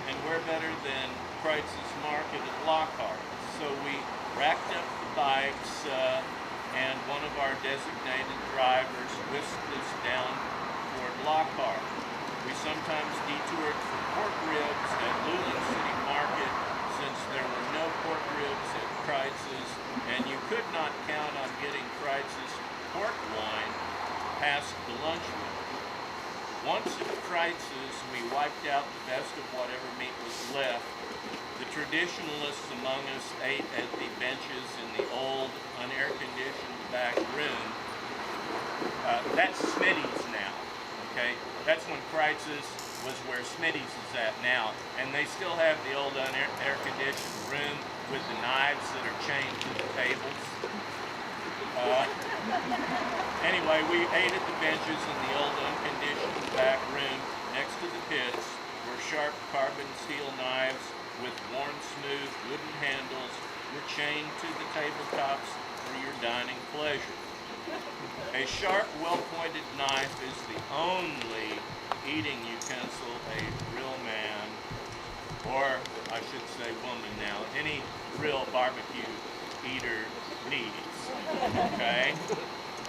and where better than Kreitz's Market at Lockhart. So we racked up the bikes, and one of our designated drivers whisked us down toward Lockhart. We sometimes detoured for pork ribs at Luling City Market, since there were no pork ribs at Kreitz's, and you could not count on getting Kreitz's pork loin past the lunch window. Once at Kreitz's, we wiped out the best of whatever meat was left. The traditionalists among us ate at the benches in the old, unair-conditioned back room. That's Smitty's now, okay? That's when Kreitz's was where Smitty's is at now. And they still have the old air-conditioned room with the knives that are chained to the tables. Anyway, we ate at the benches in the old unconditioned back room next to the pits where sharp carbon steel knives with worn smooth wooden handles were chained to the tabletops for your dining pleasure. A sharp, well-pointed knife is the only eating utensil a real man, or I should say woman now, any real barbecue eater needs, okay?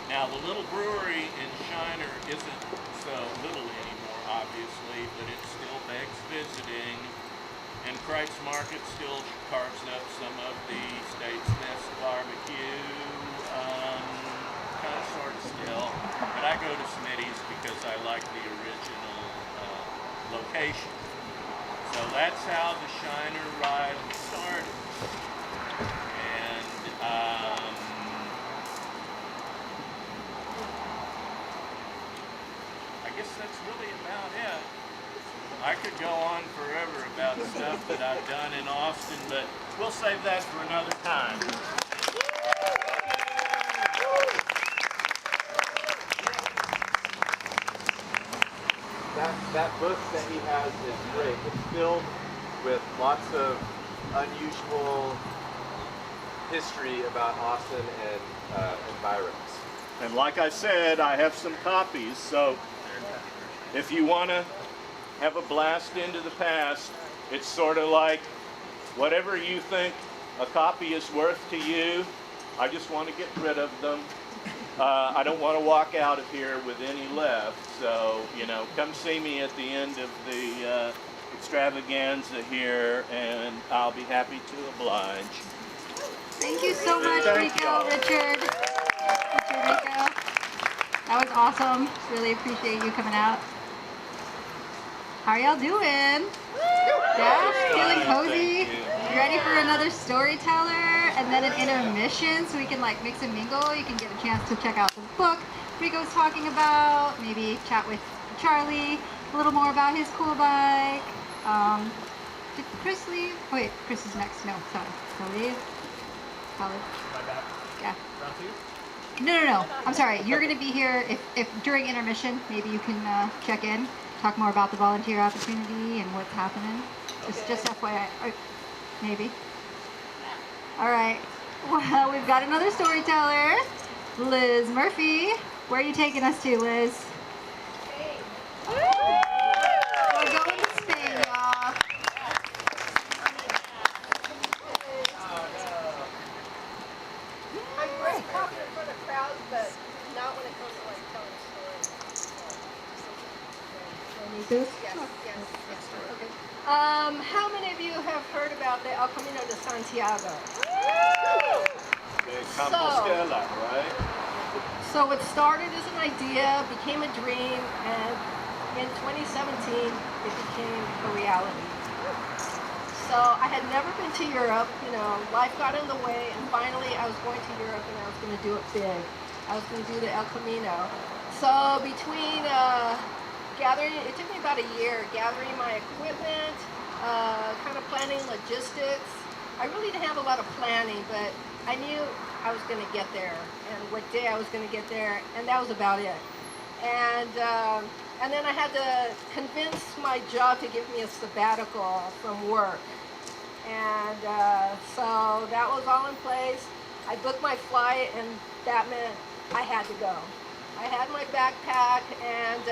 Now, the little brewery in Shiner isn't so little anymore, obviously, but it still begs visiting, and Kreitz Market still carves up some of the state's best barbecue, kind of sort of still, but I go to Smitty's because I like the original location. So that's how the Shiner ride started. And I guess that's really about it. I could go on forever about stuff that I've done in Austin, but we'll save that for another time. That book that he has is great. It's filled with lots of unusual history about Austin and environs. And like I said, I have some copies, so if you want to have a blast into the past, it's sort of like whatever you think a copy is worth to you, I just want to get rid of them. I don't want to walk out of here with any left, so, you know, come see me at the end of the extravaganza here, and I'll be happy to oblige. Thank you so much, Rico, Richard. Rico. That was awesome. Really appreciate you coming out. How are y'all doing? Yeah, feeling cozy? You ready for another storyteller and then an intermission so we can like mix and mingle? You can get a chance to check out the book Rico's talking about, maybe chat with Charlie a little more about his cool bike. Did Chris leave? Oh wait, Chris is next. No, sorry. Salade? Salade? My back. Yeah. Round two? No. I'm sorry. You're going to be here if during intermission, maybe you can check in, talk more about the volunteer opportunity and what's happening. Just FYI. Maybe. All right. Well, we've got another storyteller, Liz Murphy. Where are you taking us to, Liz? Hey. We're going to Spain, y'all. I'm very confident for the crowds, but not when it comes to like telling stories. Yes. Okay. How many of you have heard about the Camino De Santiago? Compostela, right? So it started as an idea, became a dream, and in 2017 it became a reality. So I had never been to Europe, you know, life got in the way, and finally I was going to Europe and I was going to do it big. I was going to do the El Camino. So between gathering, it took me about a year, gathering my equipment, kind of planning logistics. I really didn't have a lot of planning, but I knew I was going to get there and what day I was going to get there, and that was about it. And then I had to convince my job to give me a sabbatical from work. And so that was all in place. I booked my flight, and that meant I had to go. I had my backpack, and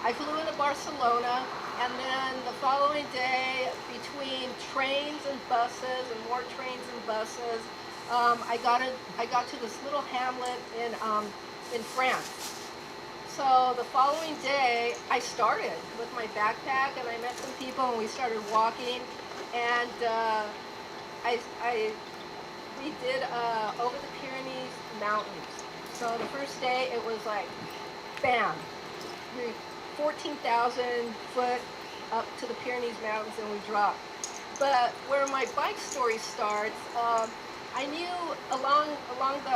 I flew into Barcelona, and then the following day, between trains and buses, and more trains and buses, I got to this little hamlet in France. So the following day, I started with my backpack, and I met some people, and we started walking, and we did over the Pyrenees Mountains. So the first day, it was like, bam, 14,000 foot up to the Pyrenees Mountains, and we dropped. But where my bike story starts, I knew along the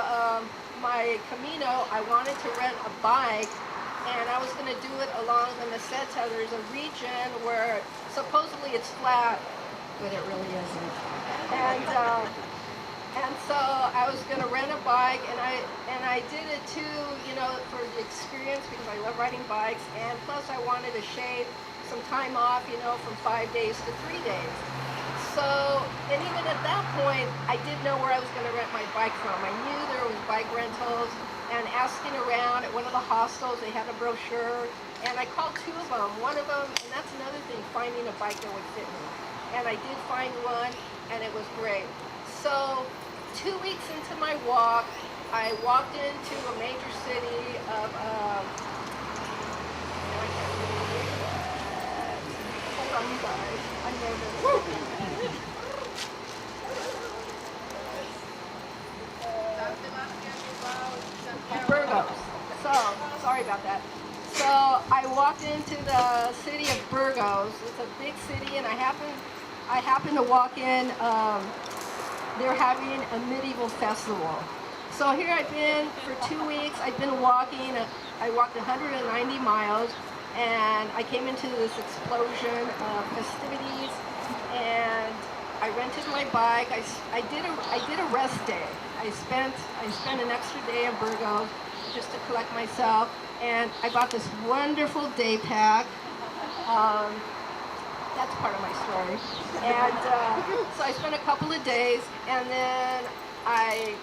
my Camino, I wanted to rent a bike, and I was going to do it along the Meseta. There's a region where supposedly it's flat, but it really isn't. And so I was going to rent a bike, and I did it too, you know, for the experience because I love riding bikes, and plus I wanted to shave some time off, you know, from 5 days to 3 days. So, and even at that point, I didn't know where I was going to rent my bike from. I knew there was bike rentals, and asking around at one of the hostels, they had a brochure, and I called 2 of them. One of them, and that's another thing, finding a bike that would fit me. And I did find one, and it was great. So, 2 weeks into my walk, I walked into a major city of, hold on, you guys, I'm nervous. Burgos. So, sorry about that. So, I walked into the city of Burgos. It's a big city, and I happened to walk in, they're having a medieval festival. So here I've been for 2 weeks. I've been walking. I walked 190 miles, and I came into this explosion of festivities, and I rented my bike. I did a rest day. I spent an extra day in Burgos just to collect myself, and I bought this wonderful day pack. That's part of my story. And so I spent a couple of days, and then I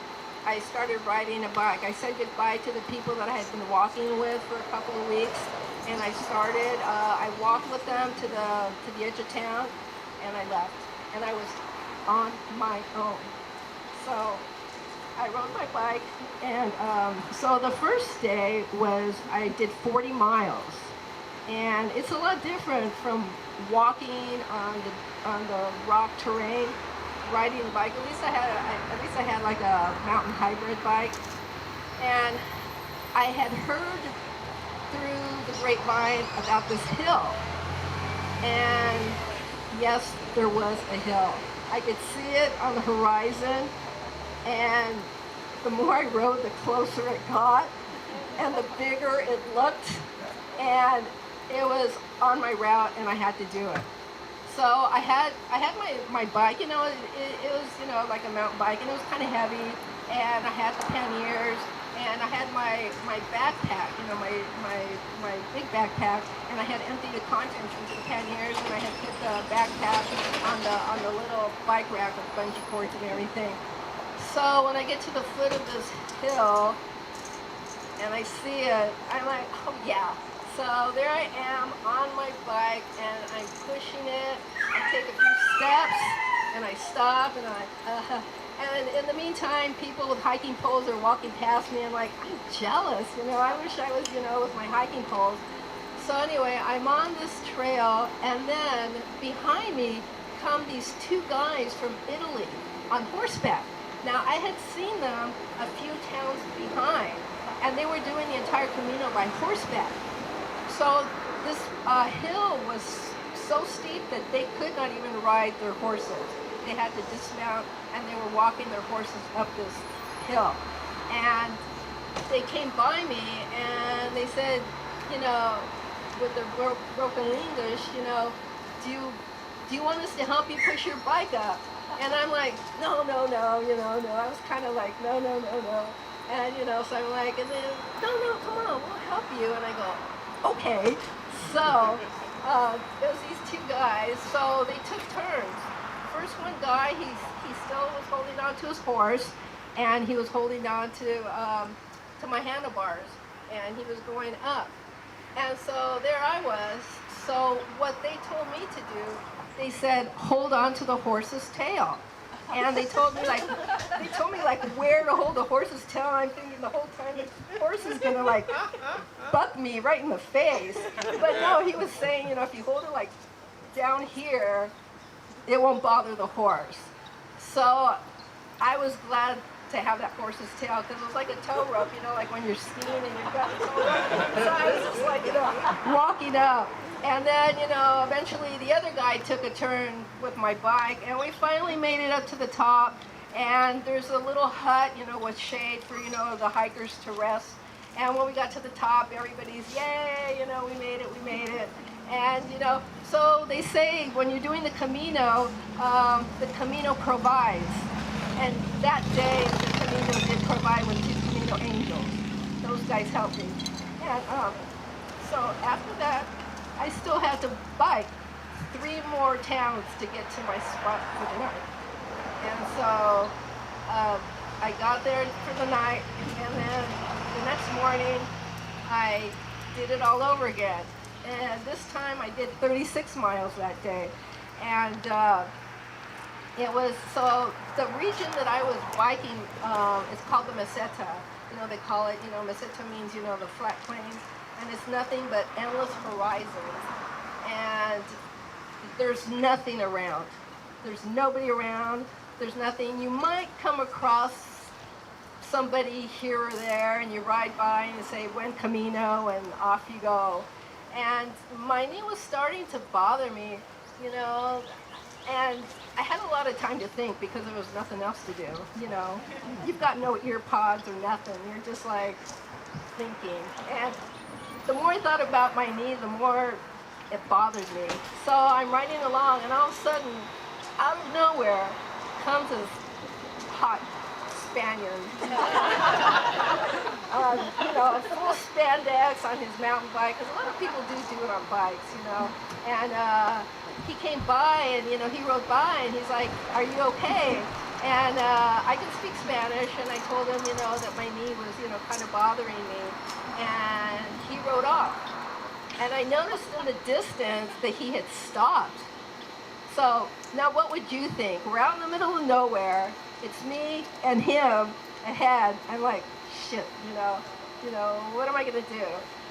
started riding a bike. I said goodbye to the people that I had been walking with for a couple of weeks, and I started. I walked with them to the edge of town, and I left. And I was on my own. So I rode my bike, and so the first day was I did 40 miles, and it's a lot different from walking on the rock terrain, riding a bike. At least I had like a mountain hybrid bike, and I had heard through the grapevine about this hill, and yes, there was a hill. I could see it on the horizon, and the more I rode, the closer it got, and the bigger it looked, and it was on my route, and I had to do it. So I had my bike, you know, it was, you know, like a mountain bike, and it was kind of heavy, and I had the panniers, and I had my backpack, you know, my big backpack, and I had emptied the contents into the panniers, and I had put the backpack on the little bike rack with bungee cords and everything. So when I get to the foot of this hill, and I see it, I'm like, oh yeah. So there I am on my bike, and I'm pushing it. I take a few steps, and I stop, and and in the meantime, people with hiking poles are walking past me, and like, I'm jealous, you know, I wish I was, you know, with my hiking poles. So anyway, I'm on this trail, and then behind me come these 2 guys from Italy on horseback. Now, I had seen them a few towns behind, and they were doing the entire Camino by horseback. So this hill was so steep that they could not even ride their horses. They had to dismount, and they were walking their horses up this hill. And they came by me, and they said, you know, with their broken English, you know, do you want us to help you push your bike up? And I'm like, no, no, no, you know, no. I was kind of like, no, no, no, no. And, you know, so I'm like, and then, no, no, come on, we'll help you. And I go, okay. So it was these 2 guys. So they took turns. First one guy, he still was holding on to his horse, and he was holding on to my handlebars, and he was going up. And so there I was. So what they told me to do, they said, hold on to the horse's tail. And they told me like where to hold the horse's tail. I'm thinking the whole time the horse is gonna like buck me right in the face. But no, he was saying, you know, if you hold it like down here, it won't bother the horse. So I was glad to have that horse's tail, because it was like a tow rope, you know, like when you're skiing and you've got the tow rope. So I was just like, you know, walking up. And then, you know, eventually the other guy took a turn with my bike, and we finally made it up to the top. And there's a little hut, you know, with shade for, you know, the hikers to rest. And when we got to the top, everybody's, yay, you know, we made it, we made it. And, you know, so they say when you're doing the Camino provides. And that day, the Camino did provide with 2 Camino angels. Those guys helped me. And so after that, I still had to bike 3 more towns to get to my spot for the night. And so I got there for the night, and then the next morning, I did it all over again. And this time I did 36 miles that day. And it was, so the region that I was biking is called the Meseta. You know, they call it, you know, Meseta means, you know, the flat plains. And it's nothing but endless horizons. And there's nothing around. There's nobody around. There's nothing. You might come across somebody here or there, and you ride by and you say, buen camino, and off you go. And my knee was starting to bother me, you know, and I had a lot of time to think because there was nothing else to do, you know. You've got no ear pods or nothing. You're just like thinking. And the more I thought about my knee, the more it bothered me. So I'm riding along, and all of a sudden, out of nowhere, comes this hot Spaniard. You know, full spandex on his mountain bike, because a lot of people do it on bikes, you know. And he came by, and, you know, he rode by, and he's like, are you okay? And I can speak Spanish, and I told him, you know, that my knee was, you know, kind of bothering me. And he rode off. And I noticed in the distance that he had stopped. So now what would you think? We're out in the middle of nowhere. It's me and him ahead. I'm like, shit, you know, what am I gonna do?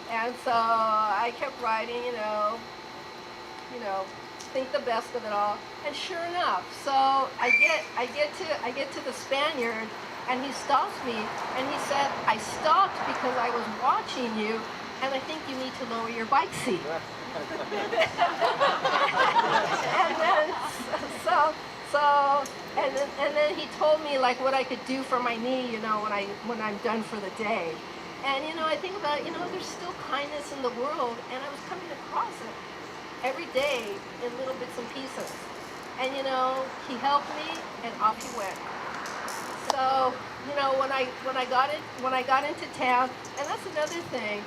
And so I kept riding, you know, think the best of it all. And sure enough, so I get to the Spaniard, and he stops me, and he said, I stopped because I was watching you, and I think you need to lower your bike seat. And then he told me like what I could do for my knee, you know, when I'm done for the day. And you know, I think about, you know, there's still kindness in the world, and I was coming across it every day in little bits and pieces. And you know, he helped me, and off he went. So, you know, when I got into town, and that's another thing,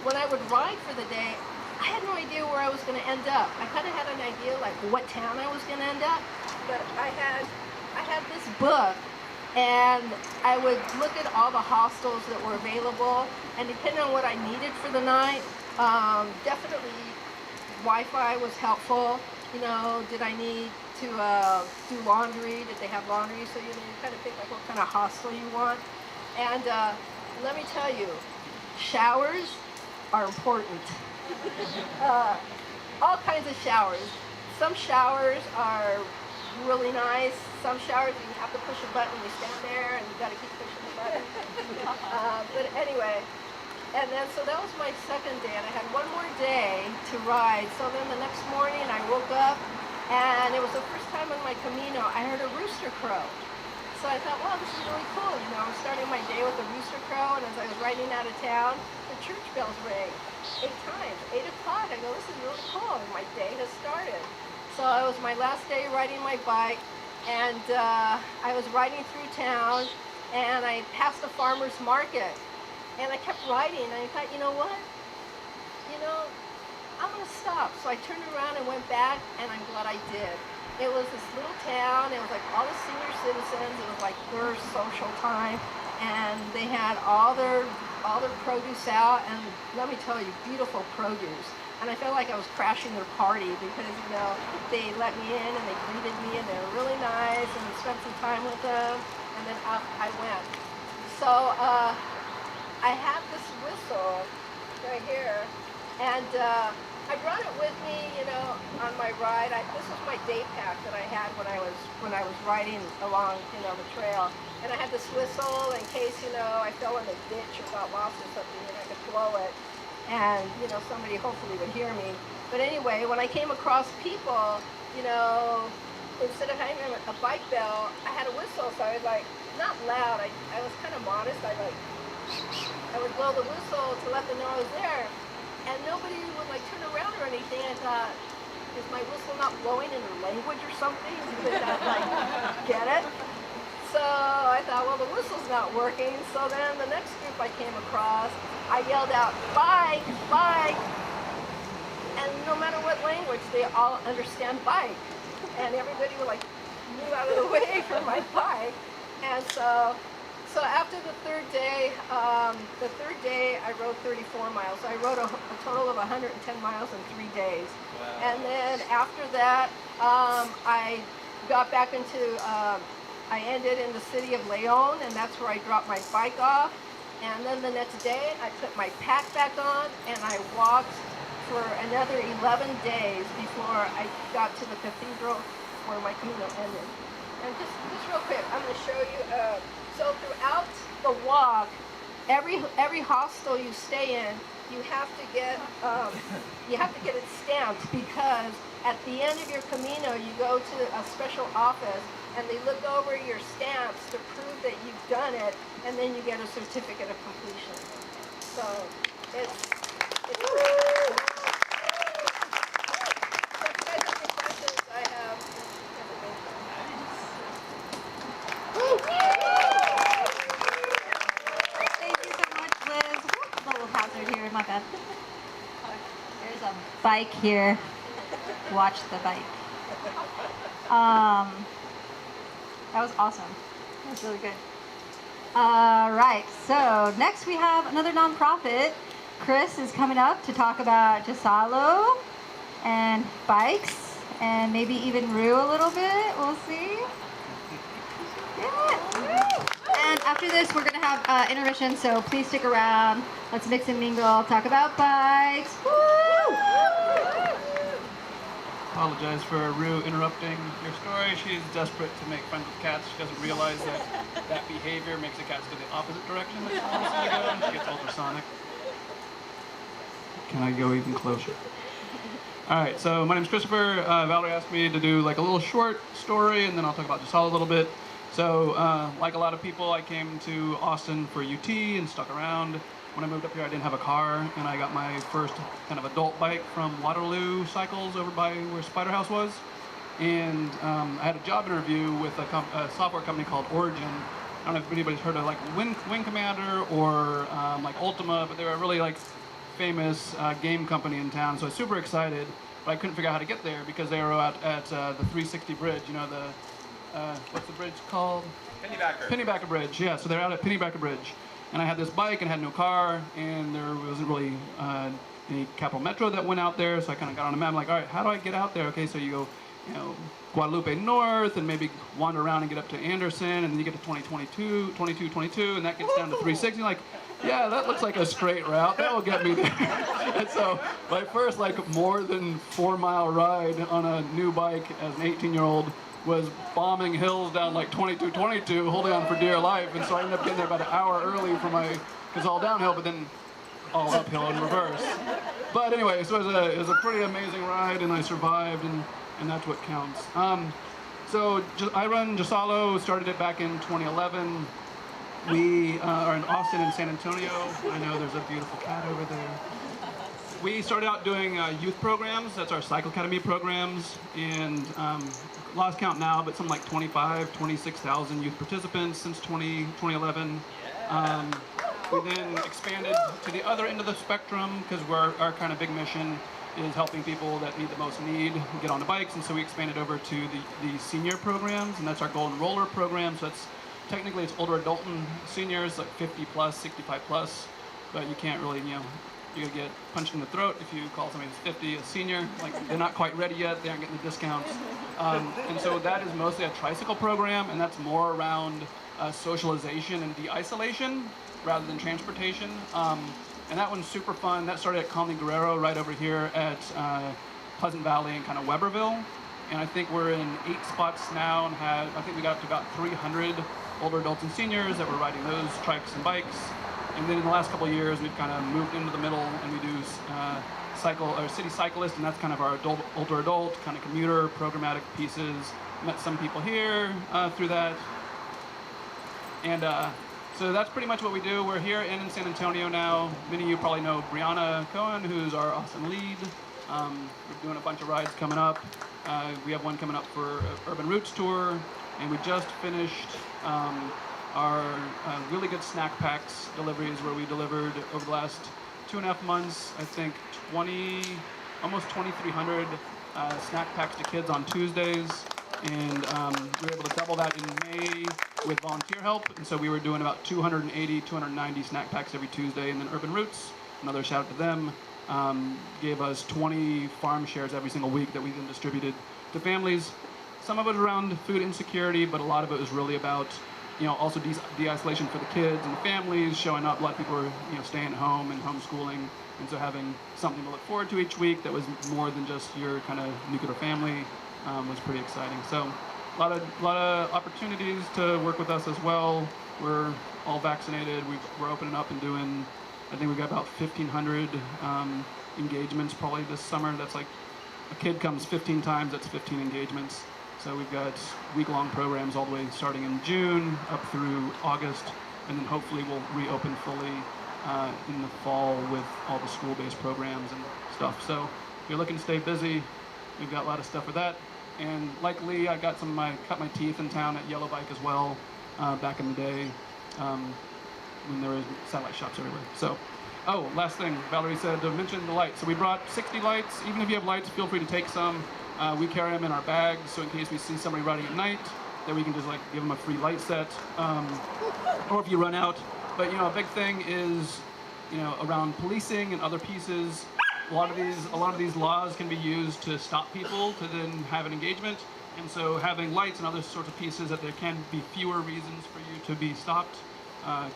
when I would ride for the day, I had no idea where I was going to end up. I kind of had an idea like what town I was going to end up, but I had this book, and I would look at all the hostels that were available, and depending on what I needed for the night, definitely Wi-Fi was helpful. You know, did I need to do laundry? Did they have laundry? So you kind of pick like what kind of hostel you want. And let me tell you, showers are important. All kinds of showers. Some showers are really nice. Some showers you have to push a button, you stand there and you got to keep pushing the button. But anyway, and then so that was my second day, and I had one more day to ride. So then the next morning I woke up, and it was the first time on my Camino I heard a rooster crow. So I thought, wow, this is really cool. You know, I'm starting my day with a rooster crow, and as I was riding out of town, the church bells rang 8 times, 8 o'clock. I go, this is really cool, and my day has started. So it was my last day riding my bike, and I was riding through town, and I passed a farmer's market, and I kept riding, and I thought, you know what? You know, I'm going to stop. So I turned around and went back, and I'm glad I did. It was this little town. It was like all the senior citizens. It was like their social time, and they had all their produce out. And let me tell you, beautiful produce. And I felt like I was crashing their party because, you know, they let me in and they greeted me and they were really nice, and I spent some time with them, and then up I went. So I had this whistle right here, and I brought it with me, you know, on my ride. This was my day pack that I had when I was riding along, you know, the trail. And I had this whistle in case, you know, I fell in a ditch or got lost or something, and I could blow it, and you know, somebody hopefully would hear me. But anyway, when I came across people, you know, instead of having a bike bell, I had a whistle. So I was like, not loud. I was kind of modest. I would blow the whistle to let them know I was there, and nobody would like turn around or anything. I thought, is my whistle not blowing in their language or something? Did they not like get it? So I thought, well, the whistle's not working. So then the next group I came across, I yelled out, bike, bike. And no matter what language, they all understand bike. And everybody would like move out of the way for my bike. And so after the third day, I rode 34 miles. I rode a total of 110 miles in 3 days. Wow. And then after that, I got back into, I ended in the city of Leon, and that's where I dropped my bike off. And then the next day, I put my pack back on, and I walked for another 11 days before I got to the cathedral where my Camino ended. And just real quick, I'm going to show you, so throughout the walk, every hostel you stay in, you have to get it stamped, because at the end of your Camino, you go to a special office and they look over your stamps to prove that you've done it, and then you get a certificate of completion. So it's so if you guys have any questions, I have Thank you so much, Liz. A little hazard here, my bad. There's a bike here. Watch the bike. That was awesome. That was really good. All right, so next we have another nonprofit. Chris is coming up to talk about Gisalo and bikes, and maybe even Rue a little bit. We'll see. Yeah. And after this, we're going to have intermission, so please stick around. Let's mix and mingle, talk about bikes. Woo! Apologize for Rue interrupting your story. She's desperate to make friends with cats. She doesn't realize that behavior makes the cats go the opposite direction that she wants to go, and she gets ultrasonic. Can I go even closer? All right, so my name's Christopher. Valerie asked me to do like a little short story, and then I'll talk about Gisalo a little bit. So, like a lot of people, I came to Austin for UT and stuck around. When I moved up here, I didn't have a car, and I got my first kind of adult bike from Waterloo Cycles over by where Spider House was. And I had a job interview with a software company called Origin. I don't know if anybody's heard of like Wing Commander or like Ultima, but they were a really like famous game company in town. So I was super excited, but I couldn't figure out how to get there because they were at the 360 Bridge. You know, the what's the bridge called? Pennybacker Bridge. Yeah, so they're out at Pennybacker Bridge. And I had this bike and had no car, and there wasn't really any Capital Metro that went out there, so I kind of got on a map. I'm like, all right, how do I get out there? Okay, so you go, you know, Guadalupe North, and maybe wander around and get up to Anderson, and then you get to 2222, and that gets down to 360. Like, yeah, that looks like a straight route. That will get me there. And so my first like more than 4 mile ride on a new bike as an 18-year-old was bombing hills down like 2222, holding on for dear life, and so I ended up getting there about an hour early for my, because all downhill, but then all uphill in reverse. But anyway, so it was a pretty amazing ride, and I survived, and that's what counts. So I run Gisalo, started it back in 2011. We are in Austin and San Antonio. I know there's a beautiful cat over there. We started out doing youth programs. That's our Cycle Academy programs, and lost count now, but something like 26,000 youth participants since 2011. We then expanded to the other end of the spectrum because our kind of big mission is helping people that need the most need get on the bikes, and so we expanded over to the senior programs, and that's our Golden Roller program. So that's technically it's older adult and seniors, like 50 plus, 65 plus, but you can't really, you know, you're gonna get punched in the throat if you call somebody who's 50 a senior. Like, they're not quite ready yet, they aren't getting the discounts. And so that is mostly a tricycle program, and that's more around socialization and de-isolation rather than transportation. And that one's super fun. That started at Conley Guerrero right over here at Pleasant Valley and kind of Weberville. And I think we're in 8 spots now, and I think we got up to about 300 older adults and seniors that were riding those trikes and bikes. And then in the last couple of years, we've kind of moved into the middle, and we do city cyclist, and that's kind of our older adult kind of commuter programmatic pieces. Met some people here through that, and so that's pretty much what we do. We're here in San Antonio now. Many of you probably know Brianna Cohen, who's our Austin lead. We're doing a bunch of rides coming up. We have one coming up for Urban Roots Tour, and we just finished our really good snack packs deliveries, where we delivered over the last 2.5 months, I think almost 2,300 snack packs to kids on Tuesdays, and we were able to double that in May with volunteer help, and so we were doing about 280, 290 snack packs every Tuesday. And then Urban Roots, another shout out to them, gave us 20 farm shares every single week that we then distributed to families. Some of it around food insecurity, but a lot of it was really about, also de-isolation for the kids and the families, showing up. A lot of people were, staying home and homeschooling, and so having something to look forward to each week that was more than just your kind of nuclear family was pretty exciting. So a lot of opportunities to work with us as well. We're all vaccinated. We're opening up and doing, I think we've got about 1,500 engagements probably this summer. That's like, a kid comes 15 times, that's 15 engagements. So we've got week-long programs all the way starting in June up through August, and then hopefully we'll reopen fully in the fall with all the school-based programs and stuff. So if you're looking to stay busy, we've got a lot of stuff for that. And like Lee, I got cut my teeth in town at Yellow Bike as well back in the day when there was satellite shops everywhere. So, last thing, Valerie said to mention the lights. So we brought 60 lights. Even if you have lights, feel free to take some. We carry them in our bags, so in case we see somebody riding at night, that we can just give them a free light set, or if you run out. But a big thing is, around policing and other pieces. A lot of these laws can be used to stop people to then have an engagement, and so having lights and other sorts of pieces that there can be fewer reasons for you to be stopped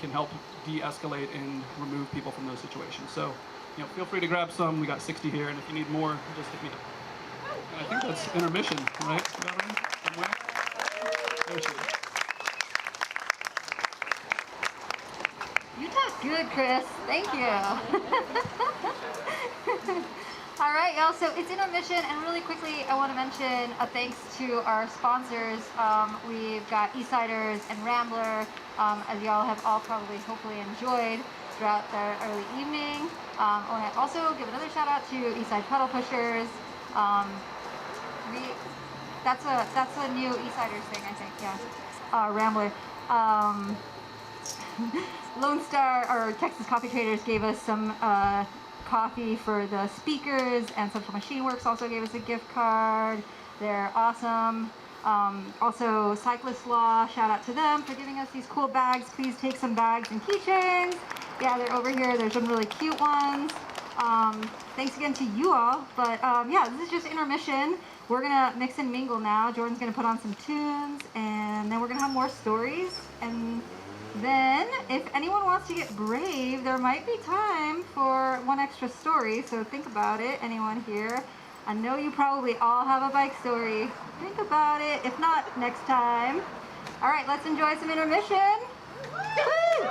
can help de-escalate and remove people from those situations. So, feel free to grab some. We got 60 here, and if you need more, just hit me up. And I think that's Intermission, right? Somewhere? There she is. You talk good, Chris. Thank you. All right, y'all. So it's Intermission, and really quickly, I want to mention a thanks to our sponsors. We've got Eastsiders and Rambler, as y'all have all probably hopefully enjoyed throughout the early evening. I want to also give another shout out to Eastside Peddle Pushers. That's a new Eastsiders thing, I think. Yeah, Rambler. Lone Star, or Texas Coffee Traders, gave us some coffee for the speakers, and Central Machine Works also gave us a gift card. They're awesome. Also, Cyclist Law, shout out to them for giving us these cool bags. Please take some bags and keychains. Yeah, they're over here. There's some really cute ones. Thanks again to you all. But yeah, this is just Intermission. We're gonna mix and mingle now. Jordan's gonna put on some tunes, and then we're gonna have more stories. And then, if anyone wants to get brave, there might be time for one extra story, so think about it. Anyone here? I know you probably all have a bike story. Think about it. If not, next time. All right, let's enjoy some Intermission. Woo!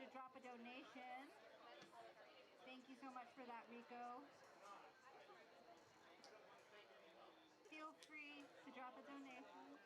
to drop a donation. Thank you so much for that, Rico. Feel free to drop a donation.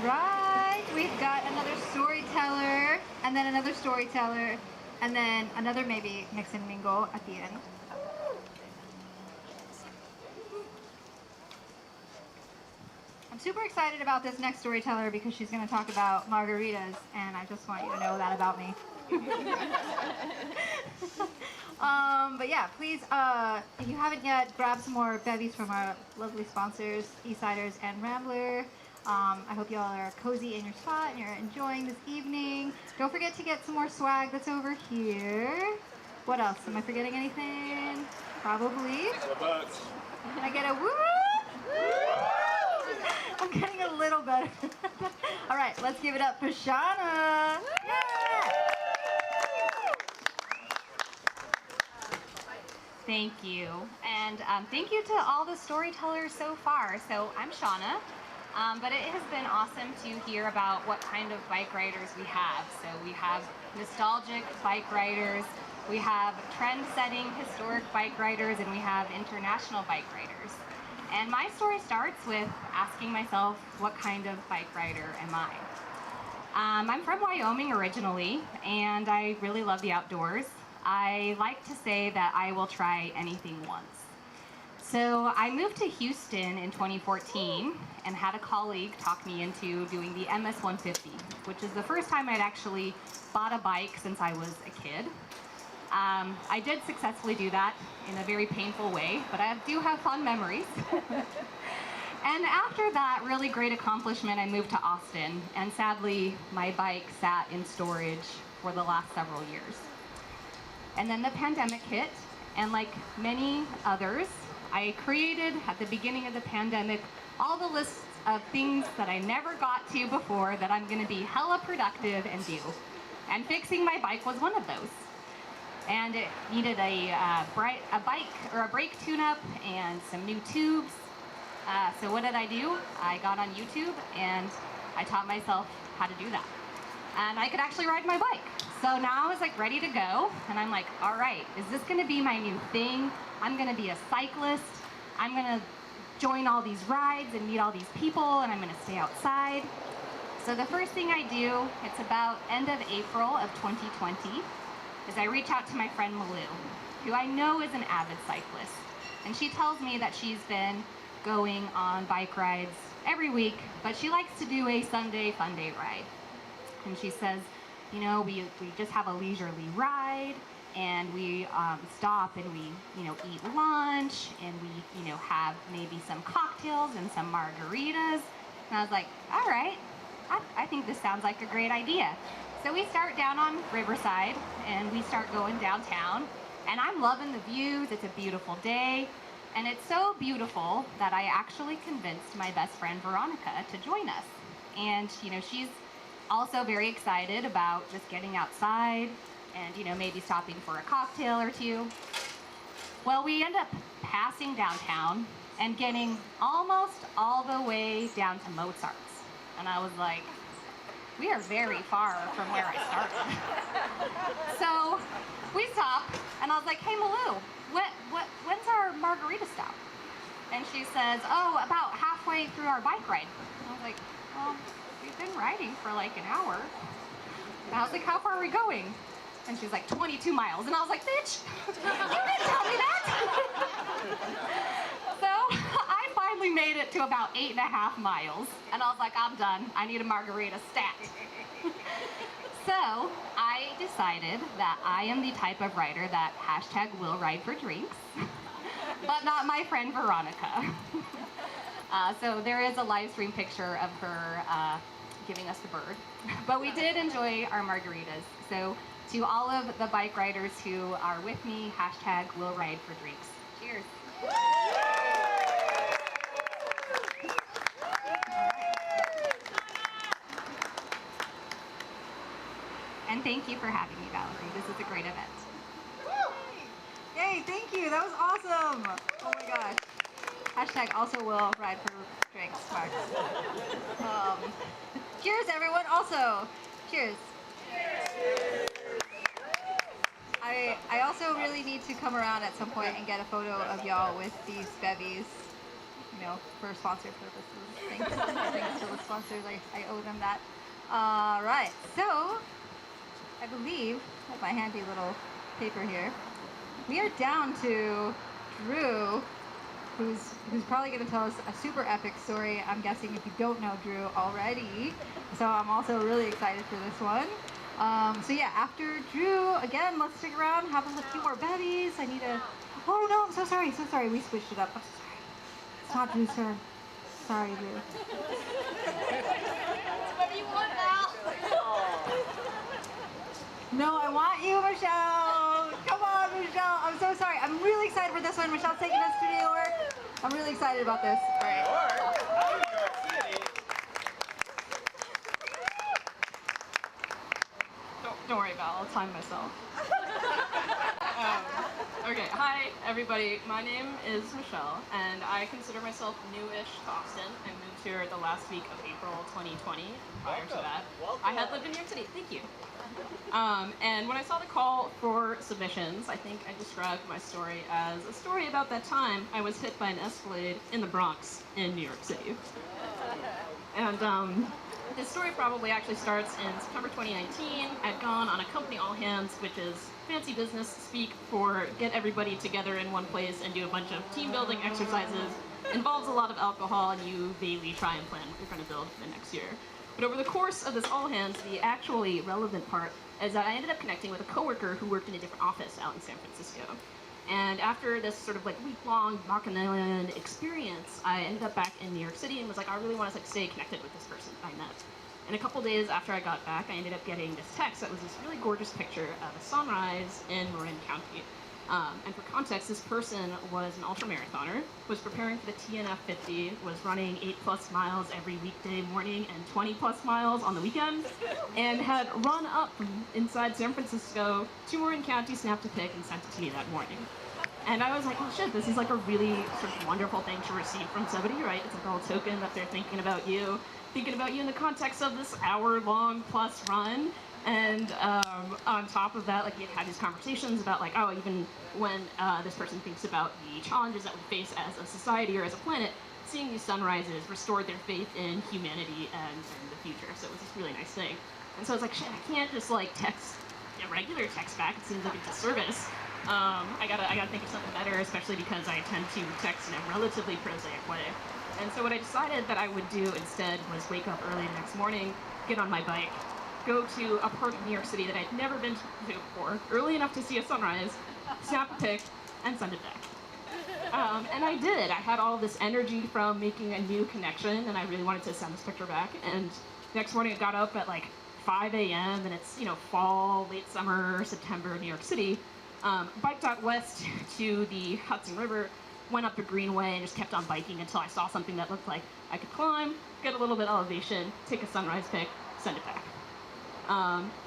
right, we've got another storyteller, and then another storyteller, and then another maybe mix and mingle at the end. I'm super excited about this next storyteller because she's going to talk about margaritas, and I just want you to know that about me. But yeah, please, if you haven't yet, grab some more bevies from our lovely sponsors, Eastsiders and Rambler. I hope y'all are cozy in your spot and you're enjoying this evening. Don't forget to get some more swag that's over here. What else? Am I forgetting anything? Probably. Can I get a woo? I'm getting a little better. All right, let's give it up for Shauna. Yeah! Thank you. And thank you to all the storytellers so far. So I'm Shauna, but it has been awesome to hear about what kind of bike riders we have. So we have nostalgic bike riders, we have trend-setting historic bike riders, and we have international bike riders. And my story starts with asking myself, what kind of bike rider am I? I'm from Wyoming originally, and I really love the outdoors. I like to say that I will try anything once. So I moved to Houston in 2014 and had a colleague talk me into doing the MS-150, which is the first time I'd actually bought a bike since I was a kid. I did successfully do that in a very painful way, but I do have fond memories. And after that really great accomplishment, I moved to Austin, and sadly, my bike sat in storage for the last several years. And then the pandemic hit, and like many others, I created at the beginning of the pandemic all the lists of things that I never got to before that I'm gonna be hella productive and do. And fixing my bike was one of those. And it needed a bike or a brake tune-up and some new tubes. So what did I do? I got on YouTube and I taught myself how to do that. And I could actually ride my bike. So now I was like ready to go, and I'm like, all right, is this gonna be my new thing? I'm gonna be a cyclist. I'm gonna join all these rides and meet all these people, and I'm gonna stay outside. So the first thing I do, it's about end of April of 2020, is I reach out to my friend Malou, who I know is an avid cyclist. And she tells me that she's been going on bike rides every week, but she likes to do a Sunday fun day ride. And she says, you know, we just have a leisurely ride, and we stop and we, you know, eat lunch, and we, you know, have maybe some cocktails and some margaritas. And I was like, all right, I think this sounds like a great idea. So we start down on Riverside, and we start going downtown, and I'm loving the views. It's a beautiful day, and it's so beautiful that I actually convinced my best friend Veronica to join us. And, you know, she's also very excited about just getting outside and, you know, maybe stopping for a cocktail or two. Well, we end up passing downtown and getting almost all the way down to Mozart's. And I was like, we are very far from where I started. So we stop, and I was like, hey, Malou, when's our margarita stop? And she says, oh, about halfway through our bike ride. And I was like, well, we've been riding for like an hour. And I was like, how far are we going? And she's like, 22 miles. And I was like, bitch, you didn't tell me that. So I finally made it to about 8.5 miles. And I was like, I'm done. I need a margarita stat. So I decided that I am the type of rider that hashtag will ride for drinks, but not my friend Veronica. So there is a live stream picture of her giving us the bird. But we did enjoy our margaritas. So to all of the bike riders who are with me, hashtag will ride for drinks. Cheers. And thank you for having me, Valerie. This is a great event. Yay, thank you. That was awesome. Oh my gosh. Hashtag also will ride for drinks, Mark. Cheers, everyone. Also, cheers. I also really need to come around at some point and get a photo of y'all with these bevies. for sponsor purposes. Thanks to the sponsors. I owe them that. All right. So, I believe, I have my handy little paper here. We are down to Drew, who's probably going to tell us a super epic story. I'm guessing if you don't know Drew already. So I'm also really excited for this one. So yeah, after Drew, again, let's stick around, have a few more betties. I need a... Oh no, I'm so sorry. We switched it up. I'm so sorry. It's not Drew's turn. Sorry, Drew. What do you want now? No, I want you, Michelle. Come on, Michelle. I'm so sorry. I'm really excited for this one. Michelle's taking us to New York. I'm really excited about this. All right. Don't worry about it. I'll time myself. Okay, hi everybody. My name is Michelle, and I consider myself newish to Austin. I moved here the last week of April 2020. Prior to that, I had lived in New York City. Thank you. And when I saw the call for submissions, I think I described my story as a story about that time I was hit by an Escalade in the Bronx in New York City. And this story probably actually starts in September 2019. I'd gone on a company all-hands, which is fancy business speak for get everybody together in one place and do a bunch of team-building exercises. Involves a lot of alcohol, and you vaguely try and plan what you're going to build for the next year. But over the course of this all-hands, the actually relevant part is that I ended up connecting with a coworker who worked in a different office out in San Francisco. And after this sort of like week-long bacchanalian experience, I ended up back in New York City and was like, I really want to like stay connected with this person I met. And a couple days after I got back, I ended up getting this text that was this really gorgeous picture of a sunrise in Marin County. And for context, this person was an ultramarathoner, was preparing for the TNF 50, was running 8+ miles every weekday morning and 20+ miles on the weekends, and had run up from inside San Francisco to Marin County, snapped a pic, and sent it to me that morning. And I was like, oh shit, this is like a really sort of wonderful thing to receive from somebody, right? It's a little token that they're thinking about you in the context of this hour-long plus run. And on top of that, like, we had these conversations about like, oh, even when this person thinks about the challenges that we face as a society or as a planet, seeing these sunrises restored their faith in humanity and in the future. So it was this really nice thing. And so I was like, shit, I can't just like text a regular text back. It seems like a disservice. I gotta think of something better, especially because I tend to text in a relatively prosaic way. And so what I decided that I would do instead was wake up early the next morning, get on my bike, go to a part of New York City that I'd never been to before, early enough to see a sunrise, snap a pic, and send it back. And I did. I had all this energy from making a new connection, and I really wanted to send this picture back. And next morning I got up at like 5 a.m., and it's, fall, late summer, September, New York City. Biked out west to the Hudson River, went up the Greenway, and just kept on biking until I saw something that looked like I could climb, get a little bit of elevation, take a sunrise pic, send it back.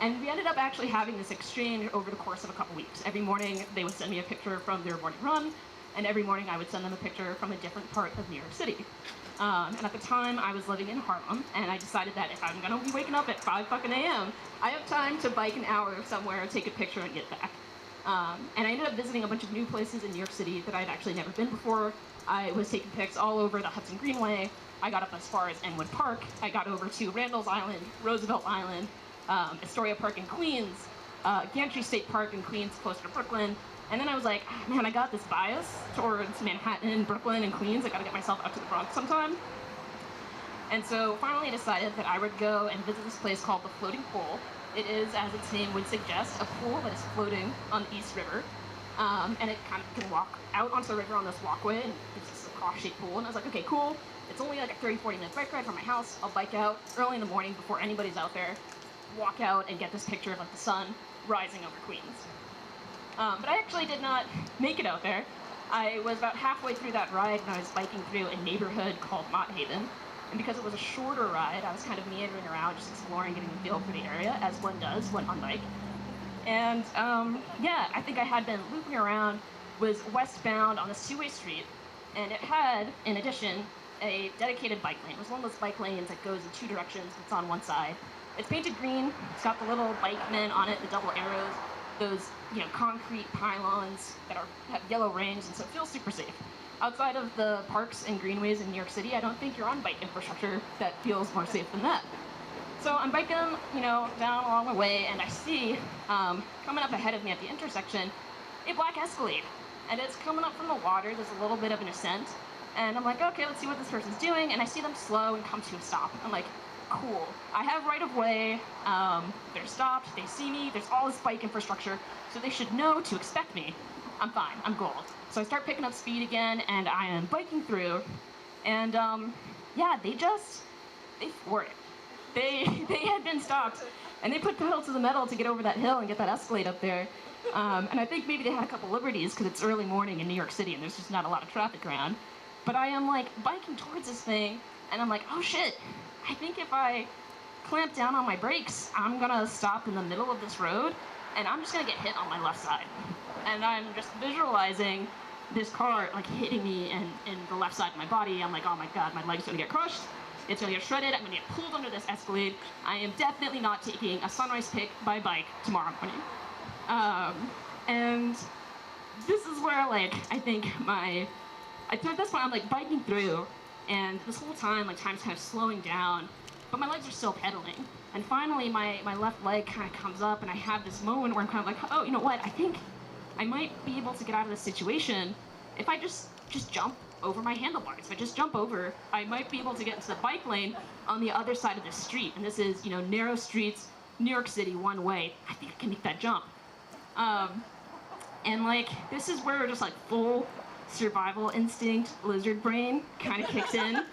And we ended up actually having this exchange over the course of a couple weeks. Every morning they would send me a picture from their morning run, and every morning I would send them a picture from a different part of New York City. And at the time I was living in Harlem, and I decided that if I'm gonna be waking up at 5 fucking a.m., I have time to bike an hour somewhere, take a picture, and get back. And I ended up visiting a bunch of new places in New York City that I'd actually never been before. I was taking pics all over the Hudson Greenway. I got up as far as Enwood Park. I got over to Randall's Island, Roosevelt Island, Astoria Park in Queens, Gantry State Park in Queens, closer to Brooklyn. And then I was like, man, I got this bias towards Manhattan, Brooklyn, and Queens. I gotta get myself out to the Bronx sometime. And so finally I decided that I would go and visit this place called the Floating Pool. It is, as its name would suggest, a pool that is floating on the East River. And it kind of can walk out onto the river on this walkway, and it's just a cross-shaped pool. And I was like, okay, cool. It's only like a 30-40 minute bike ride from my house. I'll bike out early in the morning before anybody's out there, walk out and get this picture of like the sun rising over Queens. But I actually did not make it out there. I was about halfway through that ride when I was biking through a neighborhood called Mott Haven. And because it was a shorter ride, I was kind of meandering around, just exploring, getting a feel for the area, as one does when on bike. And yeah, I think I had been looping around, was westbound on this two-way street, and it had, in addition, a dedicated bike lane. It was one of those bike lanes that goes in two directions, it's on one side. It's painted green, it's got the little bike men on it, the double arrows, those concrete pylons that have yellow rings, and so it feels super safe. outside of the parks and greenways in New York City, I don't think you're on bike infrastructure that feels more safe than that. So I'm biking, down along my way, and I see, coming up ahead of me at the intersection, a black Escalade. And it's coming up from the water. There's a little bit of an ascent. And I'm like, okay, let's see what this person's doing. And I see them slow and come to a stop. I'm like, cool. I have right of way. They're stopped. They see me. There's all this bike infrastructure. So they should know to expect me. I'm fine. I'm gold. So I start picking up speed again, and I am biking through. And, yeah, they floored it. They had been stopped, and they put pedal to the metal to get over that hill and get that Escalade up there. And I think maybe they had a couple liberties because it's early morning in New York City and there's just not a lot of traffic around. But I am like biking towards this thing, and I'm like, oh shit, I think if I clamp down on my brakes, I'm gonna stop in the middle of this road, and I'm just gonna get hit on my left side. And I'm just visualizing this car like hitting me in the left side of my body. I'm like, oh my god, my leg's gonna get crushed. It's gonna get shredded. I'm gonna get pulled under this Escalade. I am definitely not taking a sunrise pic by bike tomorrow morning. And this is where, like, I think at this point I'm like biking through, and this whole time, like, time's kind of slowing down, but my legs are still pedaling. And finally, my left leg kind of comes up, and I have this moment where I'm kind of like, oh, you know what? I think I might be able to get out of this situation if I just jump over my handlebars. If I just jump over, I might be able to get into the bike lane on the other side of the street. And this is, narrow streets, New York City, one way. I think I can make that jump. And like, this is where just like full survival instinct, lizard brain kind of kicks in.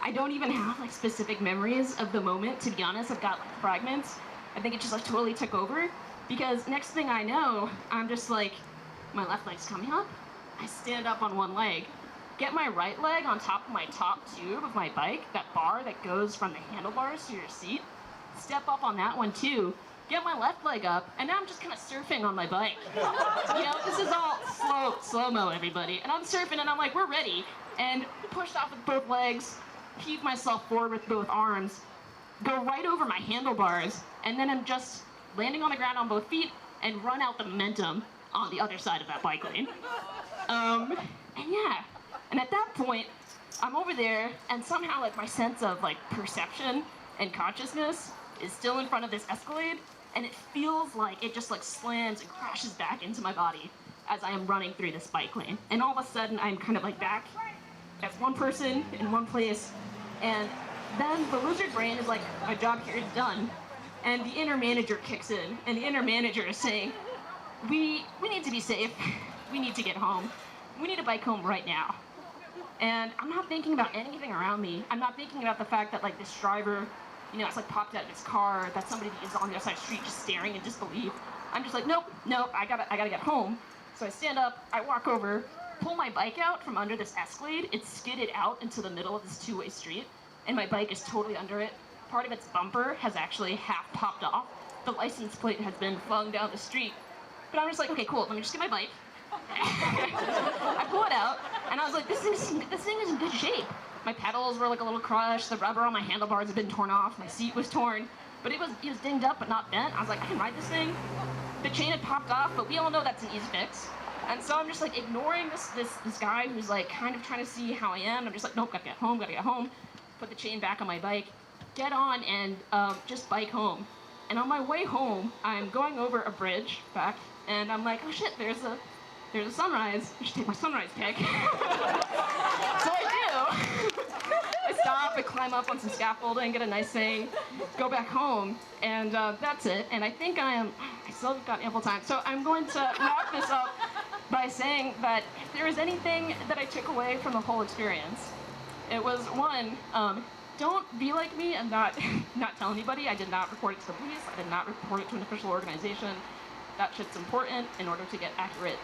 I don't even have like specific memories of the moment, to be honest. I've got like fragments. I think it just like totally took over, because next thing I know, I'm just like, my left leg's coming up. I stand up on one leg, get my right leg on top of my top tube of my bike, that bar that goes from the handlebars to your seat, step up on that one too, get my left leg up, and now I'm just kind of surfing on my bike. This is all slow-mo, everybody. And I'm surfing, and I'm like, we're ready. And pushed off with both legs, heave myself forward with both arms, go right over my handlebars, and then I'm just landing on the ground on both feet and run out the momentum on the other side of that bike lane. And at that point, I'm over there, and somehow like my sense of like perception and consciousness is still in front of this Escalade, and it feels like it just like slams and crashes back into my body as I am running through this bike lane. And all of a sudden, I'm kind of like back as one person in one place, and then the lizard brain is like, my job here is done. And the inner manager kicks in, and the inner manager is saying, we need to be safe. We need to get home. We need to bike home right now. And I'm not thinking about anything around me. I'm not thinking about the fact that like this driver, it's like popped out of his car, that somebody is on the other side of the street just staring in disbelief. I'm just like, nope, I gotta get home. So I stand up, I walk over, pull my bike out from under this Escalade. It's skidded out into the middle of this two-way street, and my bike is totally under it. Part of its bumper has actually half popped off. The license plate has been flung down the street. But I'm just like, okay, cool, let me just get my bike. I pull it out, and I was like, this thing is in good shape. My pedals were like a little crushed, the rubber on my handlebars had been torn off, my seat was torn, but it was dinged up but not bent. I was like, I can ride this thing. The chain had popped off, but we all know that's an easy fix. And so I'm just like ignoring this guy who's like kind of trying to see how I am. I'm just like, nope, gotta get home. Put the chain back on my bike, get on, and just bike home. And on my way home, I'm going over a bridge back, and I'm like, oh shit, there's a sunrise. I should take my sunrise pic. So I do. I stop, I climb up on some scaffolding, get a nice thing, go back home, and that's it. And I think I still got ample time. So I'm going to wrap this up by saying that if there is anything that I took away from the whole experience, it was one, don't be like me and not tell anybody. I did not report it to the police. I did not report it to an official organization. That shit's important in order to get accurate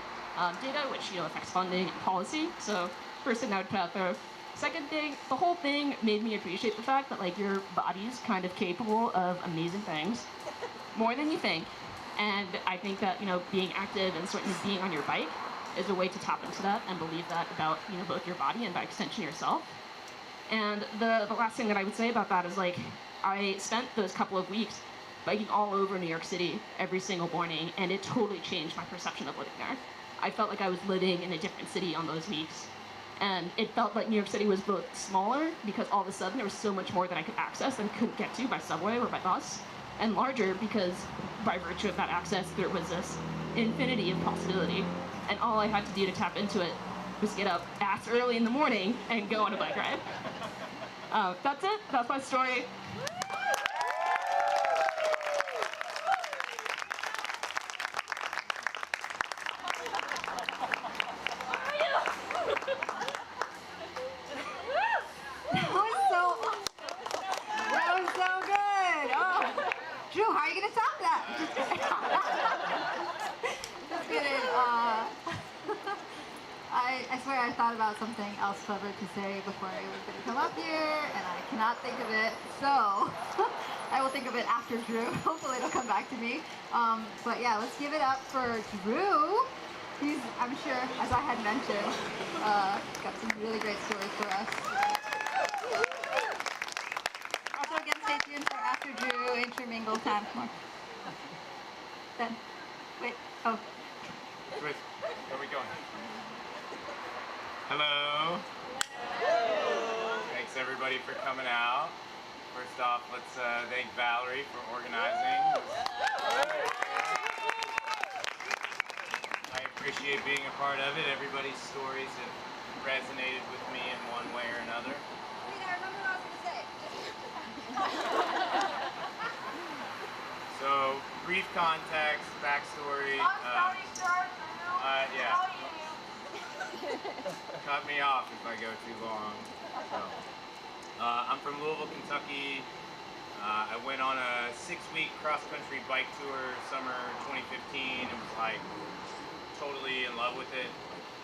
data, which affects funding and policy. So first thing I would put out there. Second thing, the whole thing made me appreciate the fact that like your body's kind of capable of amazing things, more than you think. And I think that being active and certainly being on your bike is a way to tap into that and believe that about both your body and by extension yourself. And the last thing that I would say about that is like I spent those couple of weeks biking all over New York City every single morning, and it totally changed my perception of living there. I felt like I was living in a different city on those weeks. And it felt like New York City was both smaller because all of a sudden there was so much more that I could access and couldn't get to by subway or by bus, and larger because by virtue of that access there was this infinity of possibility, and all I had to do to tap into it was get up ass early in the morning and go on a bike ride. That's it. That's my story. That was so good. Oh, Drew, how are you gonna top that? Just kidding. I swear I thought about something else clever to say before I was gonna come up here, and I cannot think of it. So I will think of it after Drew. Hopefully it'll come back to me. But yeah, let's give it up for Drew. He's, I'm sure, as I had mentioned, got some really great stories for us. Also, again, stay tuned for after Drew intermingle time. More. Then, wait. Oh. Wait, where are we going? Hello. Thanks everybody for coming out. First off, let's thank Valerie for organizing. I appreciate being a part of it. Everybody's stories have resonated with me in one way or another. Wait, I remember what I was going to say. So, brief context, backstory. Yeah. Cut me off if I go too long. So, I'm from Louisville, Kentucky. I went on a 6-week cross-country bike tour summer 2015 and was like totally in love with it.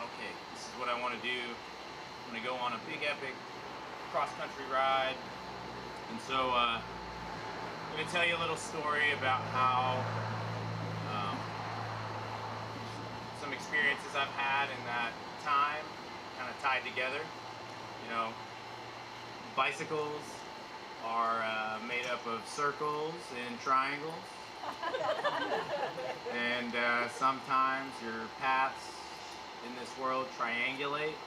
Okay, this is what I want to do. I'm going to go on a big epic cross-country ride. And so I'm going to tell you a little story about how some experiences I've had in that time kind of tied together. You know, bicycles are made up of circles and triangles. And sometimes your paths in this world triangulate